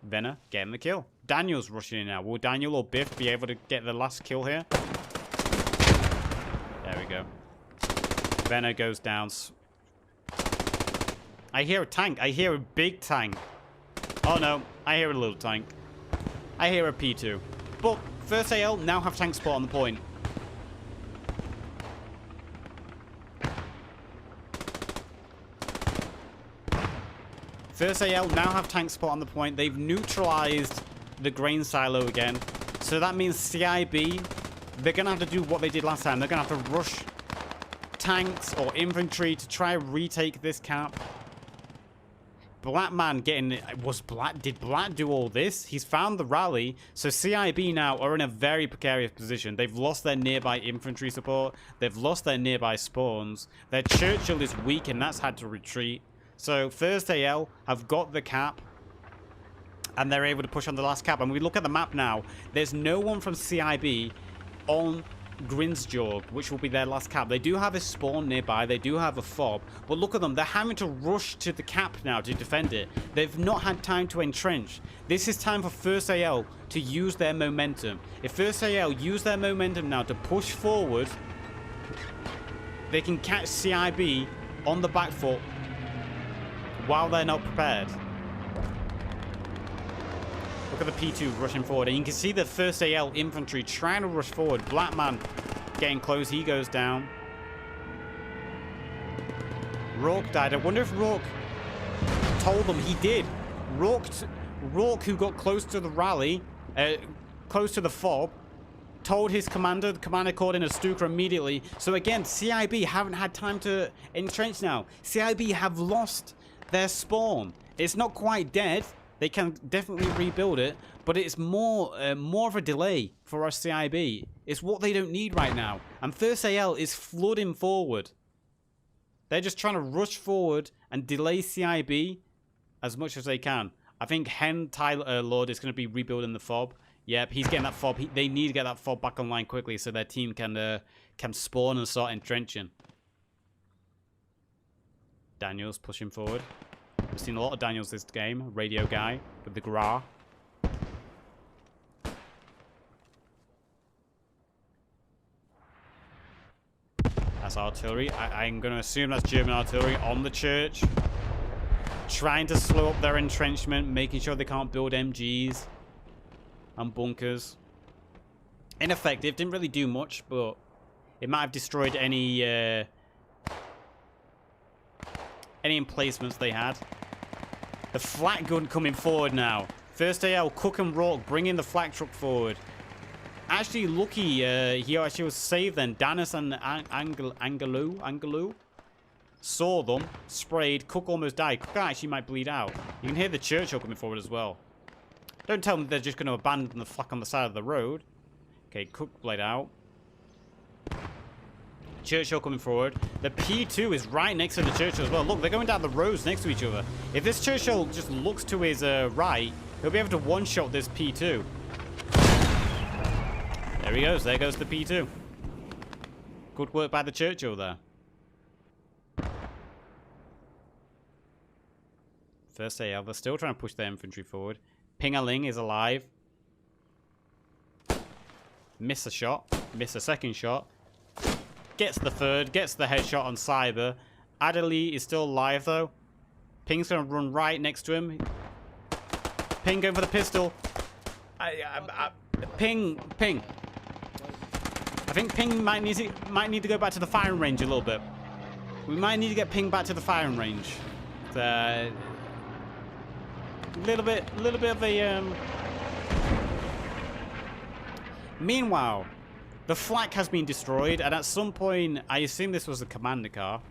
Venner getting the kill. Daniel's rushing in now. Will Daniel or Biff be able to get the last kill here? There we go. Venner goes down. I hear a tank. I hear a big tank. Oh no, I hear a little tank. I hear a P2. But 1st AL now have tank spot on the point. First AL now have tank spot on the point. They've neutralized the grain silo again. So that means CIB, they're going to have to do what they did last time. They're going to have to rush tanks or infantry to try and retake this cap. Black man getting... Did Black do all this? He's found the rally. So CIB now are in a very precarious position. They've lost their nearby infantry support. They've lost their nearby spawns. Their Churchill is weak and that's had to retreat. So 1st AL have got the cap. And they're able to push on the last cap. And we look at the map now. There's no one from CIB on Grinsjaw, which will be their last cap. They do have a spawn nearby. They do have a fob. But look at them. They're having to rush to the cap now to defend it. They've not had time to entrench. This is time for 1st AL to use their momentum. If 1st AL use their momentum now to push forward, they can catch CIB on the back foot while they're not prepared. Look at the P2 rushing forward. And you can see the 1st AL infantry trying to rush forward. Black man getting close. He goes down. Rourke died. I wonder if Rourke told them. He did. Rourke, who got close to the rally, close to the fob, told his commander. The commander called in a Stuka immediately. So again, CIB haven't had time to entrench now. CIB have lost their spawn. It's not quite dead. They can definitely rebuild it, but it's more of a delay for our CIB. It's what they don't need right now. And 1st AL is flooding forward. They're just trying to rush forward and delay CIB as much as they can. I think Tyler Lord is going to be rebuilding the fob. Yep, he's getting that fob. They need to get that fob back online quickly so their team can spawn and start entrenching. Daniels pushing forward. We've seen a lot of Daniels this game. Radio guy with the gra. That's artillery. I'm going to assume that's German artillery on the church. Trying to slow up their entrenchment, making sure they can't build MGs and bunkers. Ineffective. Didn't really do much, but it might have destroyed any emplacements they had. The flak gun coming forward now. First AL, Cook and Rourke bringing the flak truck forward. Actually, lucky he actually was saved then. Danis and Angelou saw them, sprayed. Cook almost died. Cook actually might bleed out. You can hear the Churchill coming forward as well. Don't tell them they're just going to abandon the flak on the side of the road. Okay, Cook bled out. Churchill coming forward. The P2 is right next to the Churchill as well. Look, they're going down the roads next to each other. If this Churchill just looks to his right, he'll be able to one-shot this P2. There he goes. There goes the P2. Good work by the Churchill there. First AL. They're still trying to push their infantry forward. Ping-a-ling is alive. Miss a shot. Miss a second shot. Gets the third. Gets the headshot on Cyber. Adderley is still alive, though. Ping's going to run right next to him. Ping going for the pistol. Ping. I think Ping might need to go back to the firing range a little bit. We might need to get Ping back to the firing range. Little bit of a. Meanwhile, the flak has been destroyed, and at some point, I assume this was a commander car.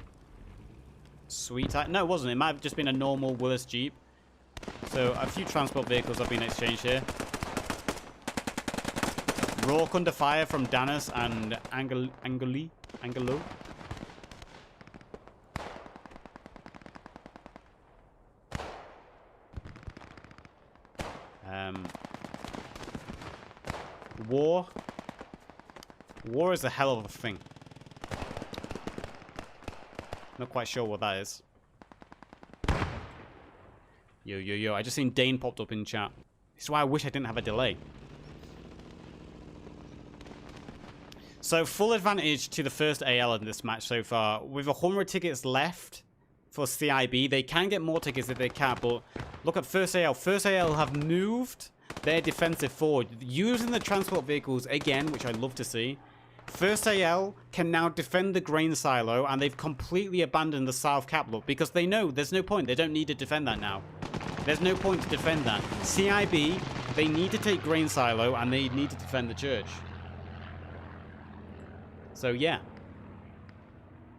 Sweet. No, it wasn't. It might have just been a normal Willis Jeep. So a few transport vehicles have been exchanged here. Rourke under fire from Danis and Angelou. War is a hell of a thing. Not quite sure what that is. Yo. I just seen Dane popped up in chat. This is why I wish I didn't have a delay. So, full advantage to the first AL in this match so far. With 100 tickets left for CIB, they can get more tickets if they can, but look at first AL. First AL have moved their defensive forward, using the transport vehicles again, which I love to see. First AL can now defend the grain silo, and they've completely abandoned the South Cap look because they know there's no point. They don't need to defend that now. There's no point to defend that. CIB, they need to take grain silo, and they need to defend the church. So, yeah.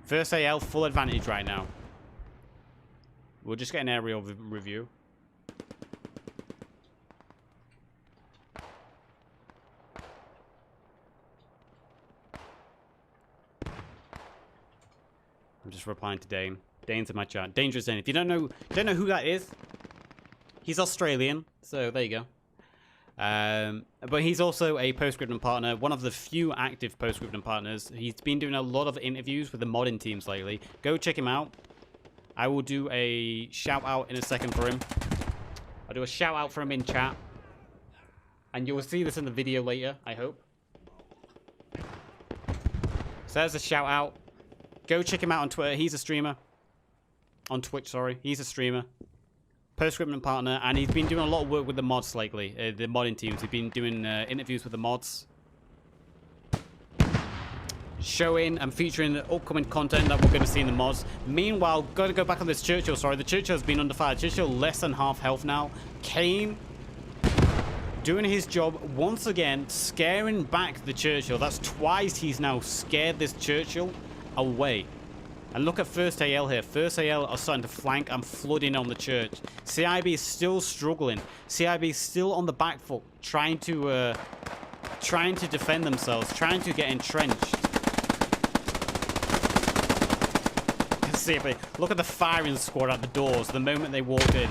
First AL, full advantage right now. We'll just get an aerial review. I'm just replying to Dane. Dane's in my chat. Dangerous Dane. If you don't know who that is, he's Australian. So, there you go. But he's also a Postscriptum partner, one of the few active Postscriptum partners. He's been doing a lot of interviews with the modding teams lately. Go check him out. I will do a shout out in a second for him. I'll do a shout out for him in chat. And you will see this in the video later, I hope. So there's a shout out. Go check him out on Twitter. He's a streamer. On Twitch, sorry. He's a streamer. Postscriptum partner, and he's been doing a lot of work with the mods lately. The modding teams. He's been doing interviews with the mods, showing and featuring the upcoming content that we're going to see in the mods. Meanwhile, got to go back on this Churchill. Sorry, the Churchill's been under fire. Churchill less than half health now. Kane doing his job once again, scaring back the Churchill. That's twice he's now scared this Churchill away. And look at First AL here. First AL are starting to flank and flood in on the church. CIB is still struggling. CIB is still on the back foot, trying to defend themselves, trying to get entrenched. CIB, look at the firing squad at the doors the moment they walked in.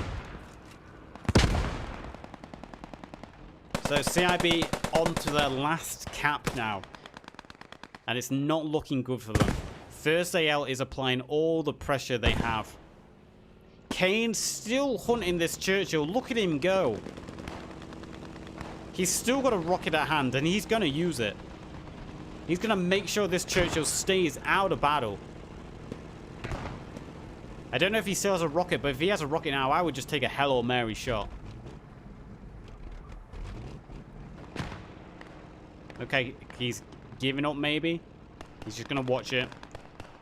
So CIB onto their last cap now. And it's not looking good for them. First AL is applying all the pressure they have Kane still hunting this Churchill. Look at him go. He's still got a rocket at hand, and he's going to use it. He's going to make sure this Churchill stays out of battle. I don't know if he still has a rocket, but if he has a rocket now, I would just take a Hail Mary shot. Okay, he's giving up maybe. He's just going to watch it.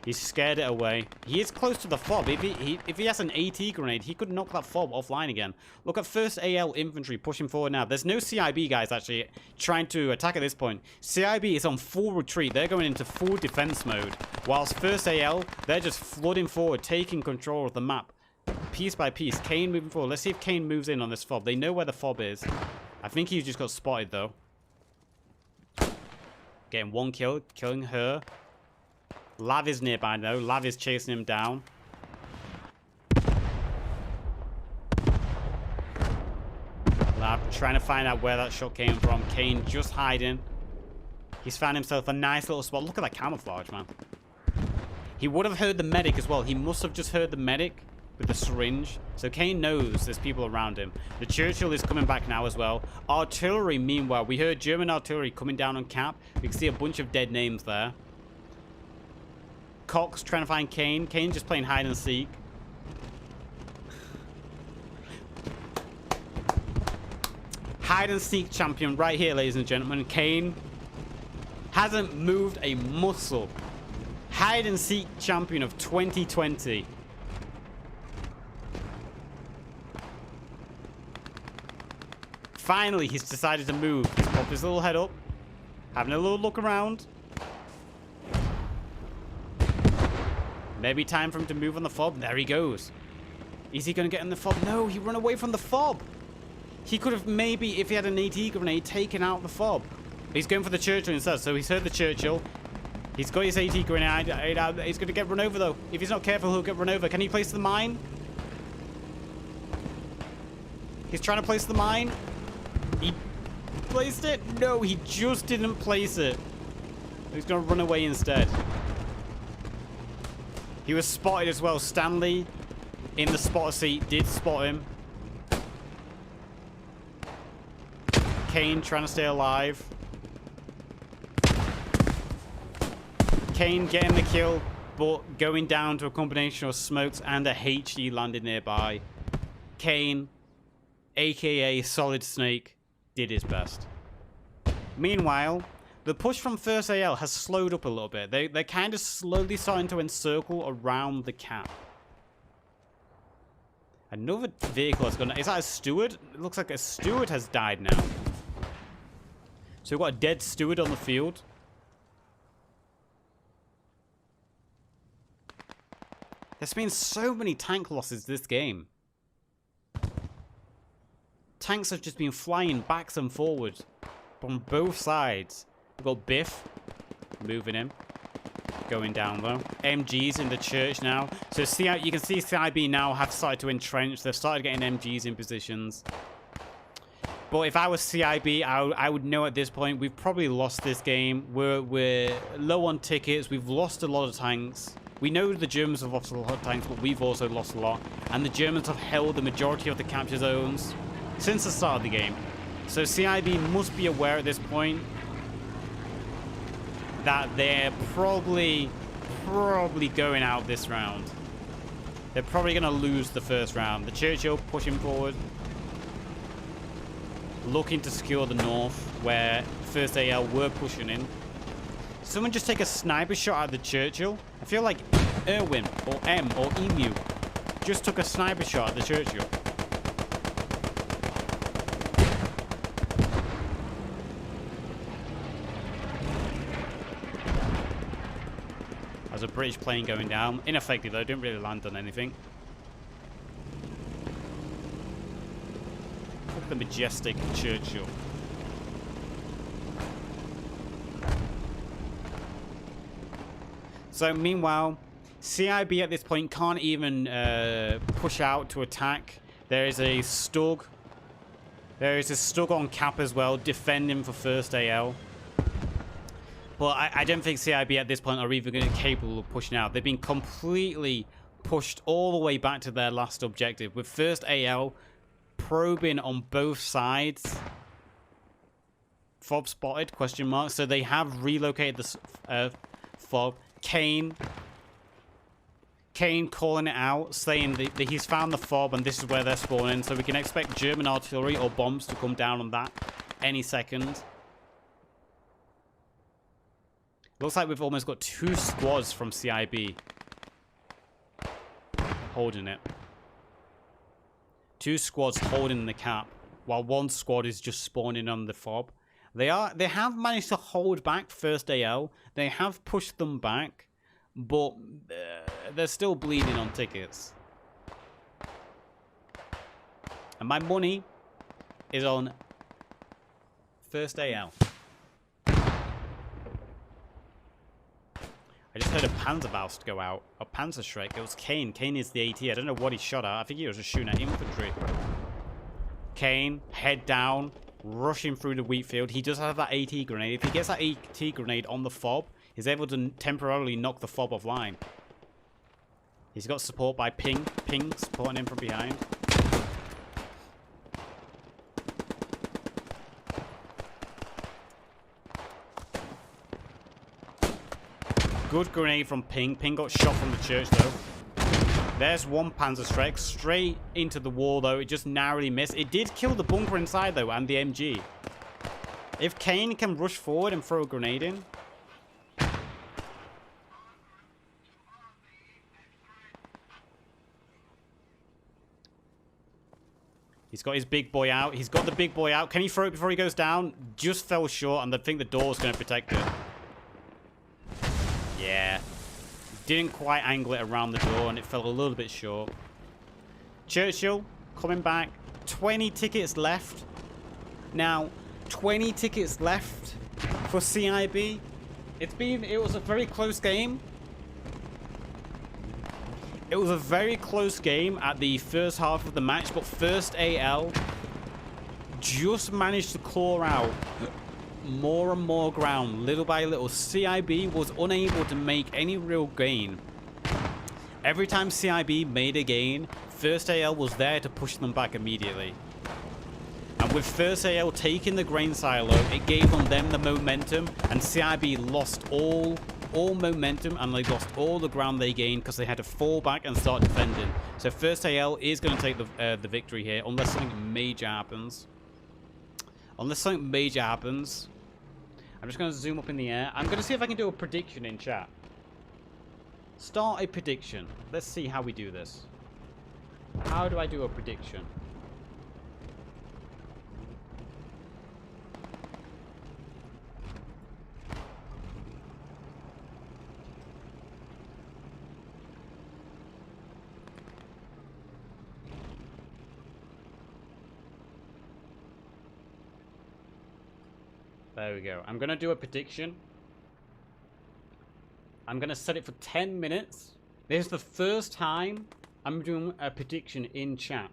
He's scared it away. He is close to the fob. If he has an AT grenade, he could knock that fob offline again. Look at 1st AL infantry pushing forward now. There's no CIB guys actually trying to attack at this point. CIB is on full retreat. They're going into full defense mode. Whilst 1st AL, they're just flooding forward, taking control of the map. Piece by piece. Kane moving forward. Let's see if Kane moves in on this fob. They know where the fob is. I think he's just got spotted though. Getting one kill. Killing her. Lav is nearby though. Lav is chasing him down. Lav trying to find out where that shot came from. Kane just hiding. He's found himself a nice little spot. Look at that camouflage, man. He would have heard the medic as well. He must have just heard the medic with the syringe. So Kane knows there's people around him. The Churchill is coming back now as well. Artillery, meanwhile. We heard German artillery coming down on cap. We can see a bunch of dead names there. Cox trying to find Kane. Kane just playing hide and seek. Hide and seek champion right here, ladies and gentlemen. Kane hasn't moved a muscle. Hide and seek champion of 2020. Finally, he's decided to move. He's popped his little head up. Having a little look around. Maybe time for him to move on the fob. There he goes. Is he going to get in the fob? No, he ran away from the fob. He could have maybe, if he had an AT grenade, taken out the fob. He's going for the Churchill instead. So he's heard the Churchill. He's got his AT grenade. He's going to get run over, though. If he's not careful, he'll get run over. Can he place the mine? He's trying to place the mine. He placed it? No, he just didn't place it. He's going to run away instead. He was spotted as well. Stanley in the spotter seat did spot him. Kane trying to stay alive. Kane getting the kill, but going down to a combination of smokes and a HE landed nearby. Kane, aka Solid Snake, did his best. Meanwhile, the push from 1st AL has slowed up a little bit. They're kind of slowly starting to encircle around the cap. Another vehicle has gone. Is that a steward? It looks like a steward has died now. So we've got a dead steward on the field. There's been so many tank losses this game. Tanks have just been flying backs and forwards from both sides. We've got Biff moving him. Going down though. MGs in the church now. So you can see CIB now have started to entrench. They've started getting MGs in positions. But if I was CIB, I would know at this point we've probably lost this game. We're low on tickets. We've lost a lot of tanks. We know the Germans have lost a lot of tanks, but we've also lost a lot. And the Germans have held the majority of the capture zones since the start of the game. So CIB must be aware at this point that they're probably going out this round. They're probably going to lose the first round. The Churchill pushing forward. Looking to secure the north, where 1st AL were pushing in. Someone just take a sniper shot at the Churchill. I feel like Irwin or M or Emu just took a sniper shot at the Churchill. As a British plane going down. Ineffective though, didn't really land on anything. Look at the majestic Churchill. So meanwhile, CIB at this point can't even push out to attack. There is a Stug. There is a Stug on cap as well, defending for 1st AL. But I don't think CIB at this point are even going to be capable of pushing out. They've been completely pushed all the way back to their last objective, with first AL probing on both sides. Fob spotted, question mark. So they have relocated the fob. Kane calling it out, saying that he's found the fob and this is where they're spawning. So we can expect German artillery or bombs to come down on that any second. Looks like we've almost got 2 squads from CIB holding it. 2 squads holding the cap, while 1 squad is just spawning on the fob. They have managed to hold back first AL. They have pushed them back, but they're still bleeding on tickets. And my money is on first AL. I just heard a Panzerfaust go out. A Panzerschreck. It was Kane. Kane is the AT. I don't know what he shot at. I think he was just shooting at infantry. Kane, head down, rushing through the wheat field. He does have that AT grenade. If he gets that AT grenade on the fob, he's able to temporarily knock the fob offline. He's got support by Ping supporting him from behind. Good grenade from Ping. Ping got shot from the church, though. There's one Panzerschreck. Straight into the wall, though. It just narrowly missed. It did kill the bunker inside, though, and the MG. If Kane can rush forward and throw a grenade in. He's got his big boy out. He's got the big boy out. Can he throw it before he goes down? Just fell short, and I think the door's going to protect it. Yeah. Didn't quite angle it around the door, and it fell a little bit short. Churchill coming back. 20 tickets left. Now, 20 tickets left for CIB. It was a very close game. It was a very close game at the first half of the match, but first AL just managed to claw out more and more ground, little by little. CIB was unable to make any real gain. Every time CIB made a gain, first AL was there to push them back immediately. And with first AL taking the grain silo, it gave on them the momentum, and CIB lost all momentum, and they lost all the ground they gained because they had to fall back and start defending. So first AL is going to take the victory here, unless something major happens. Unless something major happens. I'm just going to zoom up in the air. I'm going to see if I can do a prediction in chat. Start a prediction. Let's see how we do this. How do I do a prediction? There we go. I'm going to do a prediction. I'm going to set it for 10 minutes. This is the first time I'm doing a prediction in chat.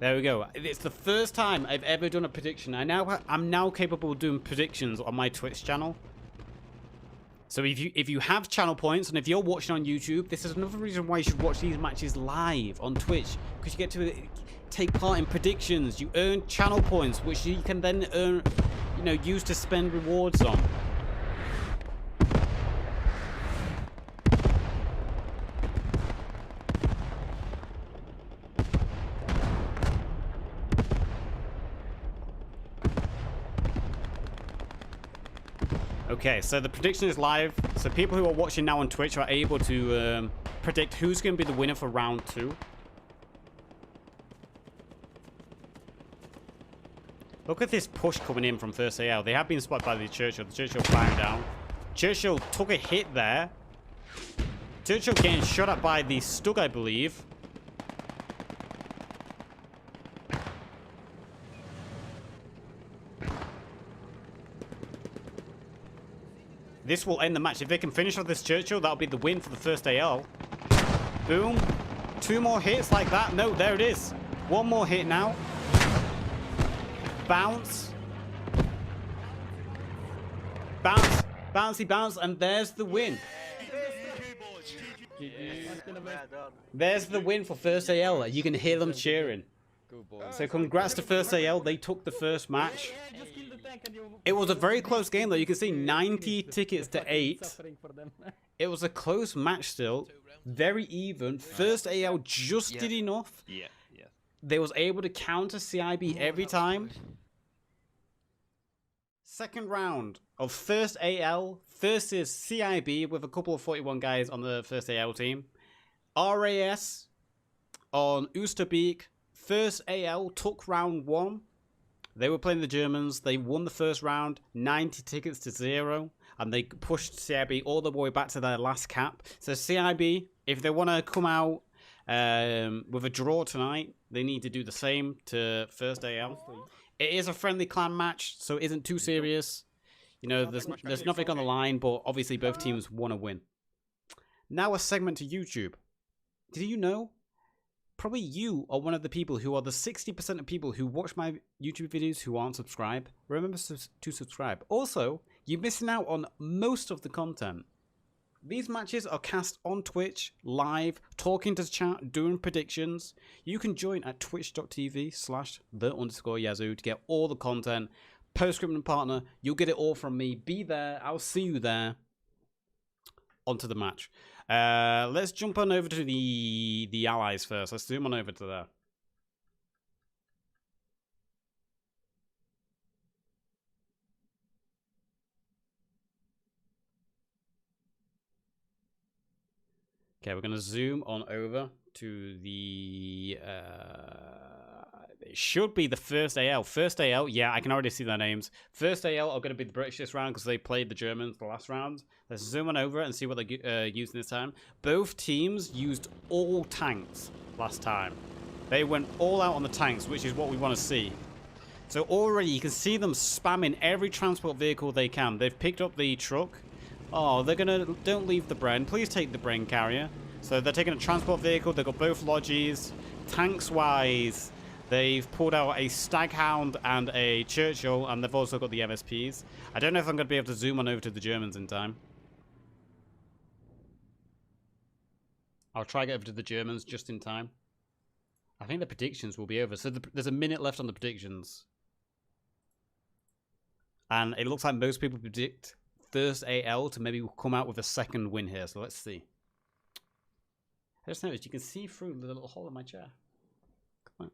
There we go. It's the first time I've ever done a prediction. I'm now capable of doing predictions on my Twitch channel. So if you have channel points, and if you're watching on YouTube, this is another reason why you should watch these matches live on Twitch, because you get to take part in predictions. You earn channel points, which you can then earn, use to spend rewards on. Okay, so the prediction is live. So people who are watching now on Twitch are able to predict who's going to be the winner for round 2. Look at this push coming in from first AL. They have been spotted by the Churchill. The Churchill firing down. Churchill took a hit there. Churchill getting shot at by the Stug, I believe. This will end the match. If they can finish off this Churchill, that'll be the win for the first AL. Boom. 2 more hits like that. No, there it is. One more hit now. Bounce. Bounce. Bouncy bounce. And there's the win. There's the win for First AL. You can hear them cheering. So congrats to First AL. They took the first match. It was a very close game though. You can see 90 tickets to 8. It was a close match still. Very even. First AL just did enough. They was able to counter CIB every time. Second round of First AL versus CIB with a couple of 41 guys on the First AL team. RAAS on Oosterbeek. First AL took round 1. They were playing the Germans. They won the first round, 90 tickets to 0. And they pushed CIB all the way back to their last cap. So CIB, if they want to come out with a draw tonight, they need to do the same to First AL. It is a friendly clan match, so it isn't too serious. You know, there's nothing on the line, but obviously both teams want to win. Now a segment to YouTube. Did you know? Probably you are one of the people who are the 60% of people who watch my YouTube videos who aren't subscribed. Remember to subscribe. Also, you're missing out on most of the content. These matches are cast on Twitch, live, talking to the chat, doing predictions. You can join at twitch.tv/the_yazoo to get all the content. Postscript and partner, you'll get it all from me. Be there. I'll see you there. Onto the match. Let's jump on over to the allies first. Let's zoom on over to there. Okay, we're going to zoom on over to the... it should be the First AL. First AL, yeah, I can already see their names. First AL are going to be the British this round because they played the Germans the last round. Let's zoom on over and see what they're using this time. Both teams used all tanks last time. They went all out on the tanks, which is what we want to see. So already you can see them spamming every transport vehicle they can. They've picked up the truck. Oh, they're going to... Don't leave the Bren. Please take the Bren carrier. So they're taking a transport vehicle. They've got both lodges. Tanks-wise, they've pulled out a Staghound and a Churchill, and they've also got the MSPs. I don't know if I'm going to be able to zoom on over to the Germans in time. I'll try to get over to the Germans just in time. I think the predictions will be over. So there's a minute left on the predictions. And it looks like most people predict First AL to maybe come out with a second win here. So let's see. I just noticed you can see through the little hole in my chair. Come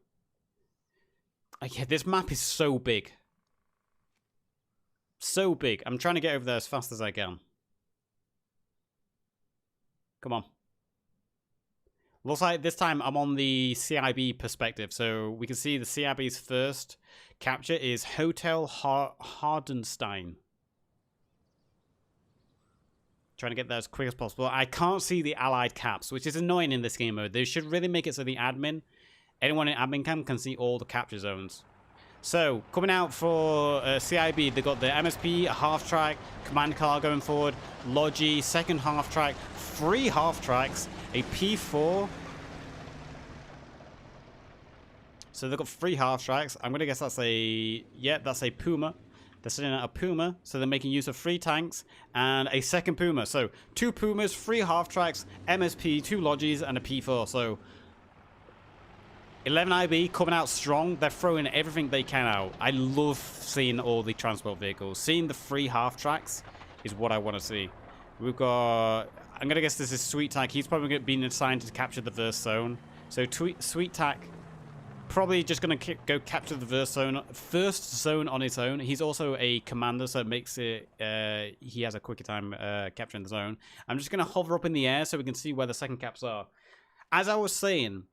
on. Okay, this map is so big. So big. I'm trying to get over there as fast as I can. Come on. Looks like this time I'm on the CIB perspective. So we can see the CIB's first capture is Hotel Hardenstein. Trying to get there as quick as possible. I can't see the allied caps, which is annoying in this game mode. They should really make it so the admin, anyone in admin camp can see all the capture zones. So, coming out for CIB, they got the MSP, a half-track, command car going forward, Logi, second half-track, 3 half-tracks, a P4. So they've got 3 half-tracks. I'm going to guess that's a... Yeah, that's a Puma. They're sending out a Puma, so they're making use of 3 tanks and a second Puma. So 2 Pumas, 3 half-tracks, MSP, 2 Logis, and a P4. So 11 IB coming out strong. They're throwing everything they can out. I love seeing all the transport vehicles. Seeing the 3 half-tracks is what I want to see. We've got... I'm going to guess this is Sweet Tack. He's probably been assigned to capture the first zone. So Sweet Tack... Probably just going to go capture the first zone on its own. He's also a commander, so it makes it... he has a quicker time capturing the zone. I'm just going to hover up in the air so we can see where the second caps are. As I was saying,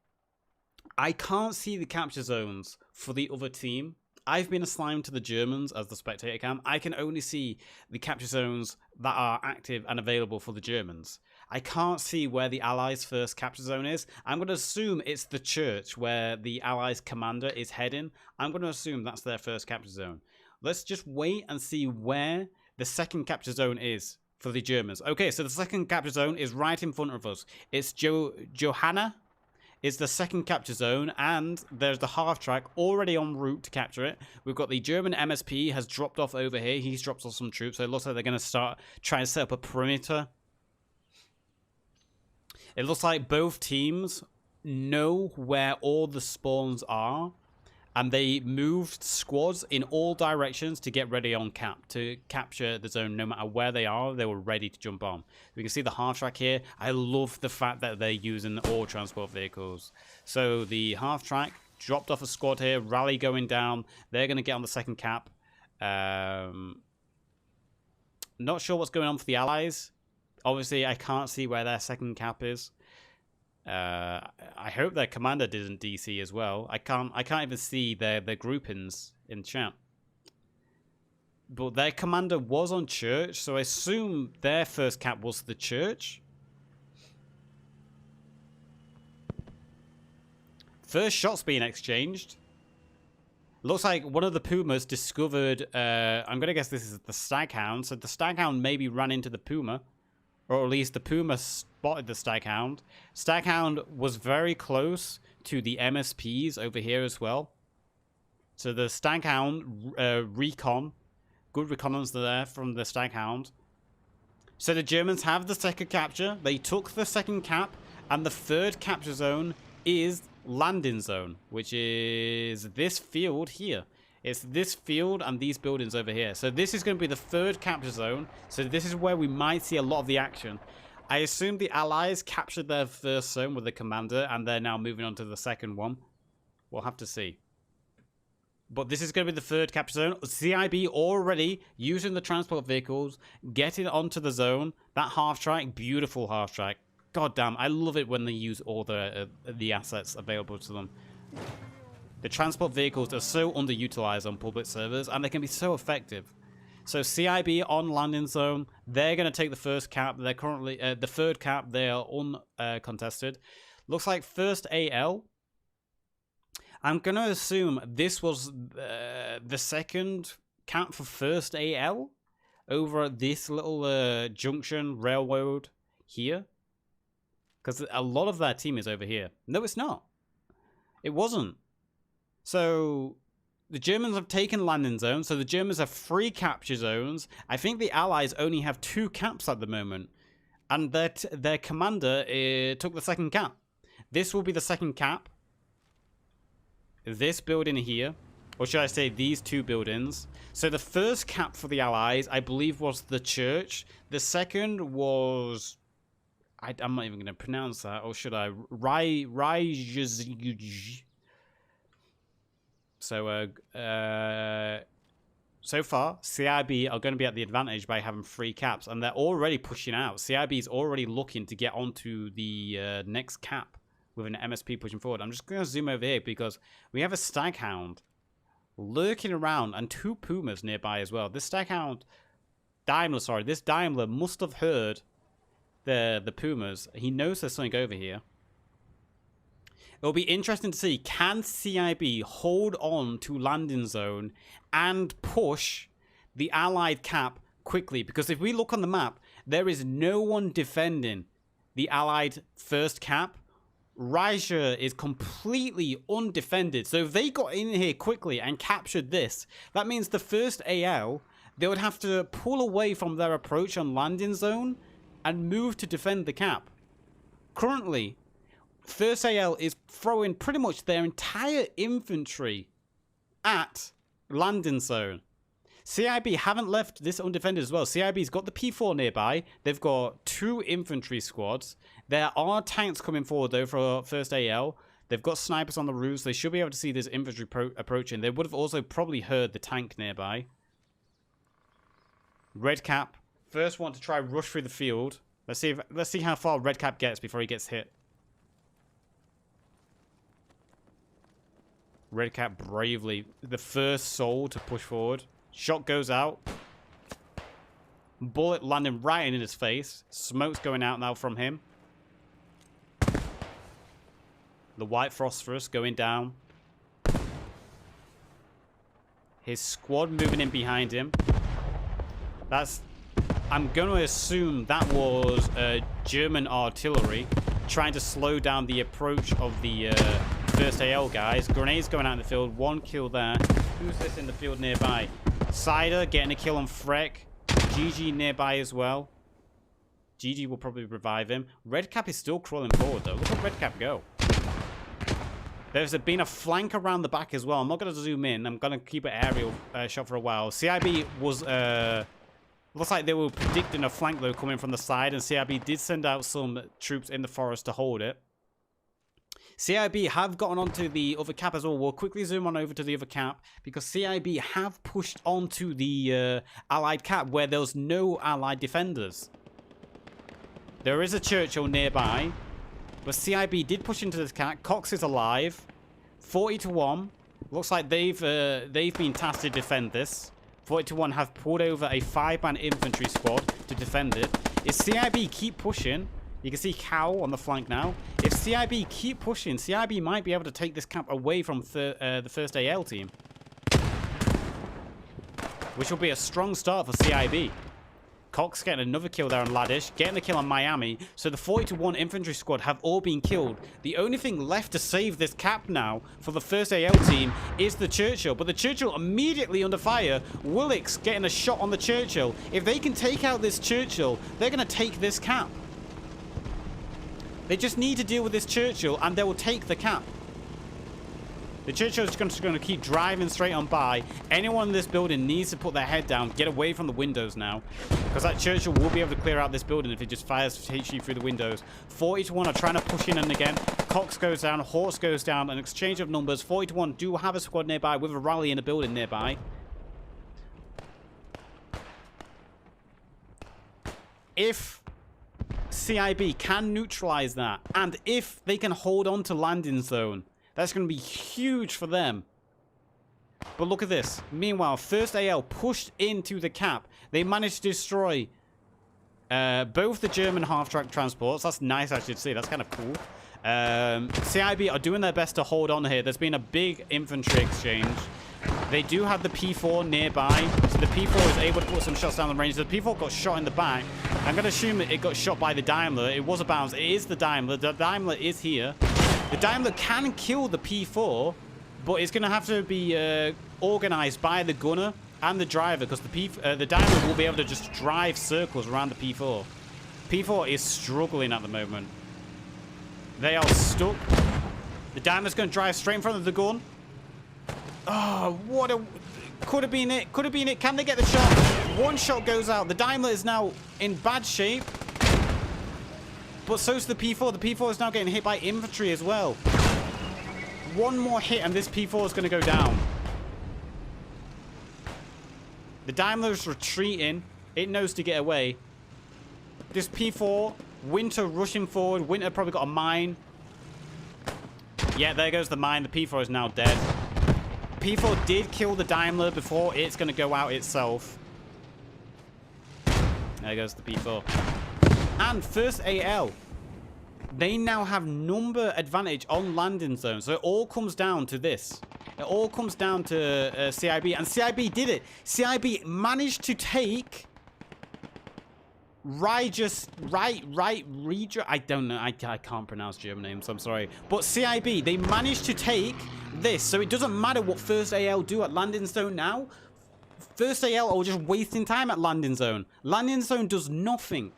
I can't see the capture zones for the other team. I've been assigned to the Germans as the spectator cam. I can only see the capture zones that are active and available for the Germans. I can't see where the Allies' first capture zone is. I'm going to assume it's the church where the Allies' commander is heading. I'm going to assume that's their first capture zone. Let's just wait and see where the second capture zone is for the Germans. Okay, so the second capture zone is right in front of us. It's Johanna. is the second capture zone, and there's the half track already en route to capture it. We've got the German MSP has dropped off over here. He's dropped off some troops, so it looks like they're going to start trying to set up a perimeter. It looks like both teams know where all the spawns are, and they moved squads in all directions to get ready on cap, to capture the zone. No matter where they are, they were ready to jump on. We can see the half track here. I love the fact that they're using all transport vehicles. So the half track dropped off a squad here, rally going down. They're going to get on the second cap. Not sure what's going on for the allies. Obviously, I can't see where their second cap is. I hope their commander didn't DC as well. I can't even see their groupings in chat. But their commander was on church, so I assume their first cap was the church. First shots being exchanged. Looks like one of the Pumas discovered, I'm going to guess this is the Staghound. So the Staghound maybe ran into the Puma. Or at least the Puma spotted the Staghound. Staghound was very close to the MSPs over here as well. So the Staghound recon. Good reconnaissance there from the Staghound. So the Germans have the second capture. They took the second cap. And the third capture zone is landing zone, which is this field here. It's this field and these buildings over here. So this is going to be the third capture zone. So this is where we might see a lot of the action. I assume the Allies captured their first zone with the commander, and they're now moving on to the second one. We'll have to see. But this is going to be the third capture zone. CIB already using the transport vehicles, getting onto the zone. That half track, beautiful half track. God damn, I love it when they use all the assets available to them. The transport vehicles are so underutilized on public servers, and they can be so effective. So CIB on landing zone, they're going to take the first cap. They're currently the third cap. They are uncontested. Looks like first AL. I'm going to assume this was the second cap for first AL over this little junction railroad here, because a lot of that team is over here. No, it's not. It wasn't. So the Germans have taken landing zones. So the Germans have 3 capture zones. I think the Allies only have 2 caps at the moment. And their commander took the second cap. This will be the second cap. This building here. Or should I say these 2 buildings. So the first cap for the Allies, I believe, was the church. The second was... I'm not even going to pronounce that. Or should I? So, so far, CIB are going to be at the advantage by having 3 caps, and they're already pushing out. CIB is already looking to get onto the next cap with an MSP pushing forward. I'm just going to zoom over here because we have a Staghound lurking around and 2 Pumas nearby as well. This Daimler must have heard the Pumas. He knows there's something over here. It'll be interesting to see, can CIB hold on to landing zone and push the Allied cap quickly? Because if we look on the map, there is no one defending the Allied first cap. Raja is completely undefended. So if they got in here quickly and captured this, that means the first AL, they would have to pull away from their approach on landing zone and move to defend the cap. Currently, First AL is throwing pretty much their entire infantry at landing zone. CIB haven't left this undefended as well. CIB's got the P4 nearby. They've got 2 infantry squads. There are tanks coming forward though for first AL. They've got snipers on the roofs. They should be able to see this infantry approaching. They would have also probably heard the tank nearby. Red Cap, first one to try rush through the field. Let's see how far Red Cap gets before he gets hit. Red Cap bravely, the first soul to push forward. Shot goes out. Bullet landing right in his face. Smoke's going out now from him. The White Phosphorus going down. His squad moving in behind him. I'm going to assume that was German artillery trying to slow down the approach of the first AL guys. Grenades going out in the field. 1 kill there. Who's this in the field nearby? Cider getting a kill on Freck. GG nearby as well. GG will probably revive him. Redcap is still crawling forward, though. Look at Redcap go. There's been a flank around the back as well. I'm not going to zoom in. I'm going to keep an aerial shot for a while. CIB was... looks like they were predicting a flank, though, coming from the side. And CIB did send out some troops in the forest to hold it. CIB have gotten onto the other cap as well. We'll quickly zoom on over to the other cap. Because CIB have pushed onto the allied cap where there was no allied defenders. There is a Churchill nearby. But CIB did push into this cat. Cox is alive. 40-1. Looks like they've been tasked to defend this. 40-1 have pulled over a 5-man infantry squad to defend it. If CIB keep pushing, you can see Cow on the flank now. If CIB keep pushing, CIB might be able to take this cap away from the first AL team. Which will be a strong start for CIB. Cox getting another kill there on Laddish, getting the kill on Miami. So the 40-1 infantry squad have all been killed. The only thing left to save this cap now for the first AL team is the Churchill. But the Churchill immediately under fire. Willicks getting a shot on the Churchill. If they can take out this Churchill, they're going to take this cap. They just need to deal with this Churchill and they will take the cap. The Churchill is just going to keep driving straight on by. Anyone in this building needs to put their head down, get away from the windows now. Because that Churchill will be able to clear out this building if it just fires HE through the windows. 40-1 are trying to push in and again. Cox goes down, Horse goes down. An exchange of numbers. 40-1 do have a squad nearby with a rally in a building nearby. If CIB can neutralize that, and if they can hold on to landing zone, that's going to be huge for them. But look at this. Meanwhile, first AL pushed into the cap. They managed to destroy both the German half-track transports. That's nice, actually, to see. That's kind of cool. CIB are doing their best to hold on here. There's been a big infantry exchange. They do have the P4 nearby. So the P4 is able to put some shots down the range. The P4 got shot in the back. I'm going to assume it got shot by the Daimler. It was a bounce. It is the Daimler. The Daimler is here. The Daimler can kill the P4, but it's going to have to be organized by the gunner and the driver, because the Daimler will be able to just drive circles around the P4. P4 is struggling at the moment. They are stuck. The Daimler's going to drive straight in front of the gun. Oh, what a... Could have been it. Could have been it. Can they get the shot? One shot goes out. The Daimler is now in bad shape. But so's the P4. The P4 is now getting hit by infantry as well. One more hit and this P4 is going to go down. The Daimler is retreating. It knows to get away. This P4, Winter rushing forward. Winter probably got a mine. Yeah, there goes the mine. The P4 is now dead. P4 did kill the Daimler before it's going to go out itself. There goes the P4. And first AL, they now have number advantage on landing zone. So it all comes down to this. It all comes down to CIB. And CIB did it. CIB managed to take I don't know. I can't pronounce German names. I'm sorry. But CIB, they managed to take this. So it doesn't matter what first AL do at landing zone now. First AL are just wasting time at landing zone. Landing zone does nothing.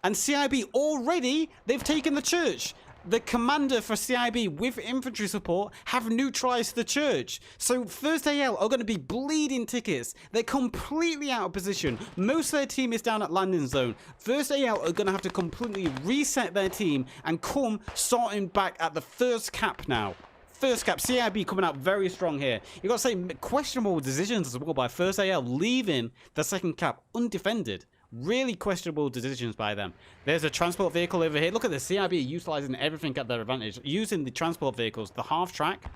And CIB already, they've taken the church. The commander for CIB with infantry support have neutralized the church. So first AL are going to be bleeding tickets. They're completely out of position. Most of their team is down at landing zone. First AL are going to have to completely reset their team and come starting back at the first cap now. First cap, CIB coming out very strong here. You got to say, questionable decisions as well by first AL leaving the second cap undefended. Really questionable decisions by them. There's a transport vehicle over here. Look at the CIB utilizing everything at their advantage. Using the transport vehicles, the half track,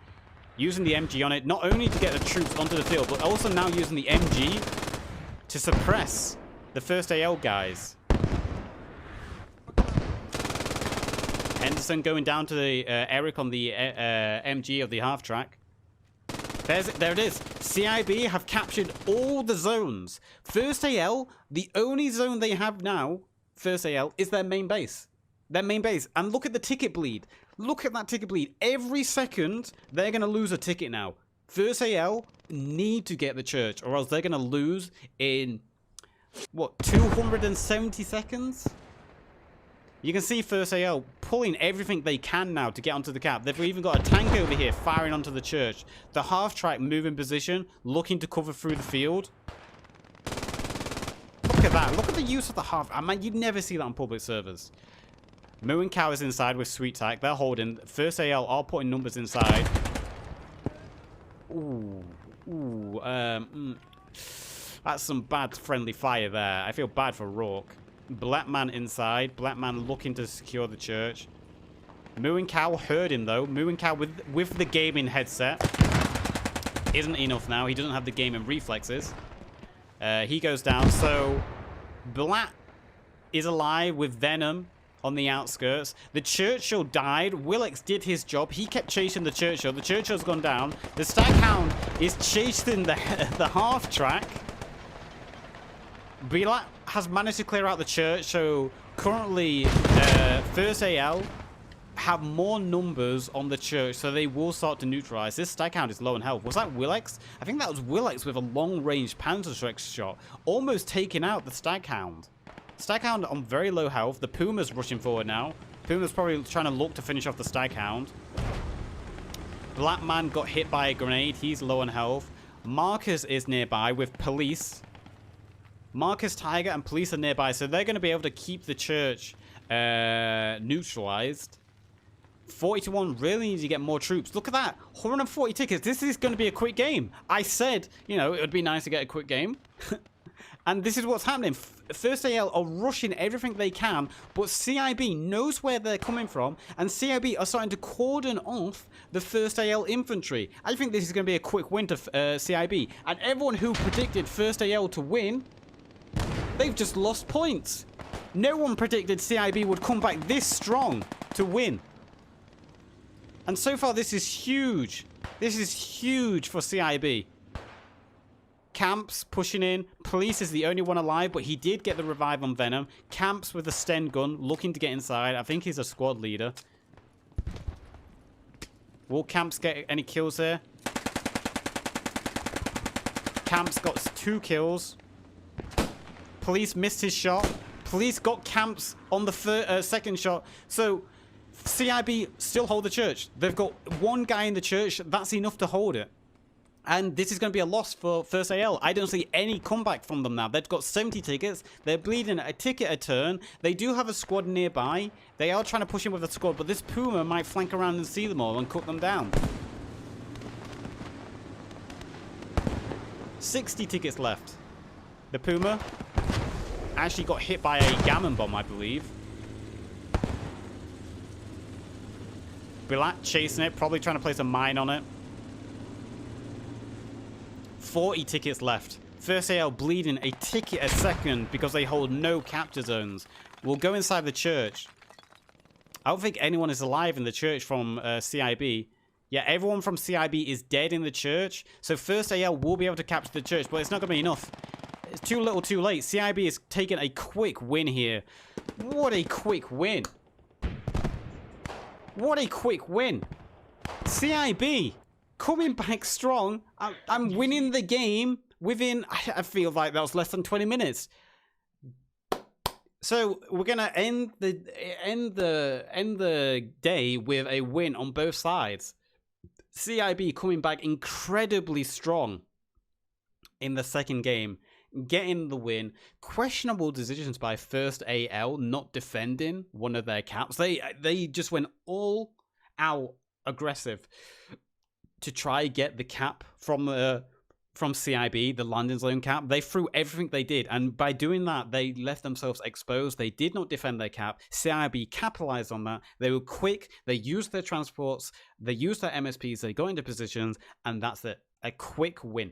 using the MG on it, not only to get the troops onto the field, but also now using the MG to suppress the first AL guys. Henderson going down to the Eric on the MG of the half track. There it is. CIB have captured all the zones. First AL, the only zone they have now, first AL, is their main base. Their main base. And look at the ticket bleed. Look at that ticket bleed. Every second, they're going to lose a ticket now. First AL need to get the church, or else they're going to lose in, what, 270 seconds? You can see First AL pulling everything they can now to get onto the cap. They've even got a tank over here firing onto the church. The half-track moving position, looking to cover through the field. Look at that. Look at the use of the half. I mean, you'd never see that on public servers. Moo and Cow is inside with Sweet Tack. They're holding. First AL are putting numbers inside. Ooh. Ooh. That's some bad friendly fire there. I feel bad for Rourke. Black Man inside. Black Man looking to secure the church. Moo and Cow heard him, though. Moo and Cow with the gaming headset. Isn't enough now. He doesn't have the gaming reflexes. He goes down. So, Black is alive with Venom on the outskirts. The Churchill died. Willex did his job. He kept chasing the Churchill. The Churchill's gone down. The Staghound is chasing the half-track. Black has managed to clear out the church, so currently First AL have more numbers on the church, so they will start to neutralize. This Staghound is low in health. Was that Willex? I think that was Willex with a long-range Panzerschreck shot, almost taking out the Staghound. Staghound on very low health. The Puma's rushing forward now. Puma's probably trying to look to finish off the Staghound. Black Man got hit by a grenade. He's low on health. Marcus is nearby with police. Marcus, Tiger, and police are nearby, so they're going to be able to keep the church neutralized. 40-1 really needs to get more troops. Look at that. 140 tickets. This is going to be a quick game. I said, you know, it would be nice to get a quick game. And this is what's happening. First AL are rushing everything they can, but CIB knows where they're coming from, and CIB are starting to cordon off the First AL infantry. I think this is going to be a quick win to CIB. And everyone who predicted First AL to win, they've just lost points. No one predicted CIB would come back this strong to win. And so far, this is huge. This is huge for CIB. Camps pushing in. Police is the only one alive, but he did get the revive on Venom. Camps with a Sten gun, looking to get inside. I think he's a squad leader. Will Camps get any kills there? Camps got 2 kills. Police missed his shot. Police got Camps on the second shot. So, CIB still hold the church. They've got 1 guy in the church. That's enough to hold it. And this is going to be a loss for First AL. I don't see any comeback from them now. They've got 70 tickets. They're bleeding a ticket a turn. They do have a squad nearby. They are trying to push in with a squad, but this Puma might flank around and see them all and cut them down. 60 tickets left. The Puma actually got hit by a gammon bomb, I believe. Black chasing it, probably trying to place a mine on it. 40 tickets left. First AL bleeding a ticket a second because they hold no capture zones. We'll go inside the church. I don't think anyone is alive in the church from CIB. Yeah, everyone from CIB is dead in the church. So First AL will be able to capture the church, but it's not going to be enough. It's too little too late. CIB is taking a quick win here. What a quick win. What a quick win. CIB coming back strong. I'm winning the game within, I feel like that was less than 20 minutes. So we're gonna end the day with a win on both sides. CIB coming back incredibly strong in the second game, getting the win. Questionable decisions by First AL not defending one of their caps. They just went all out aggressive to try get the cap from CIB, the landing zone cap. They threw everything they did, and by doing that, they left themselves exposed. They did not defend their cap. CIB capitalized on that. They were quick. They used their transports. They used their MSPs. They got into positions, and that's it. A quick win.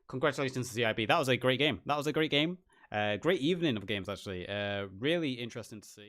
Congratulations to CIB. That was a great game. That was a great game. Great evening of games, actually. Really interesting to see.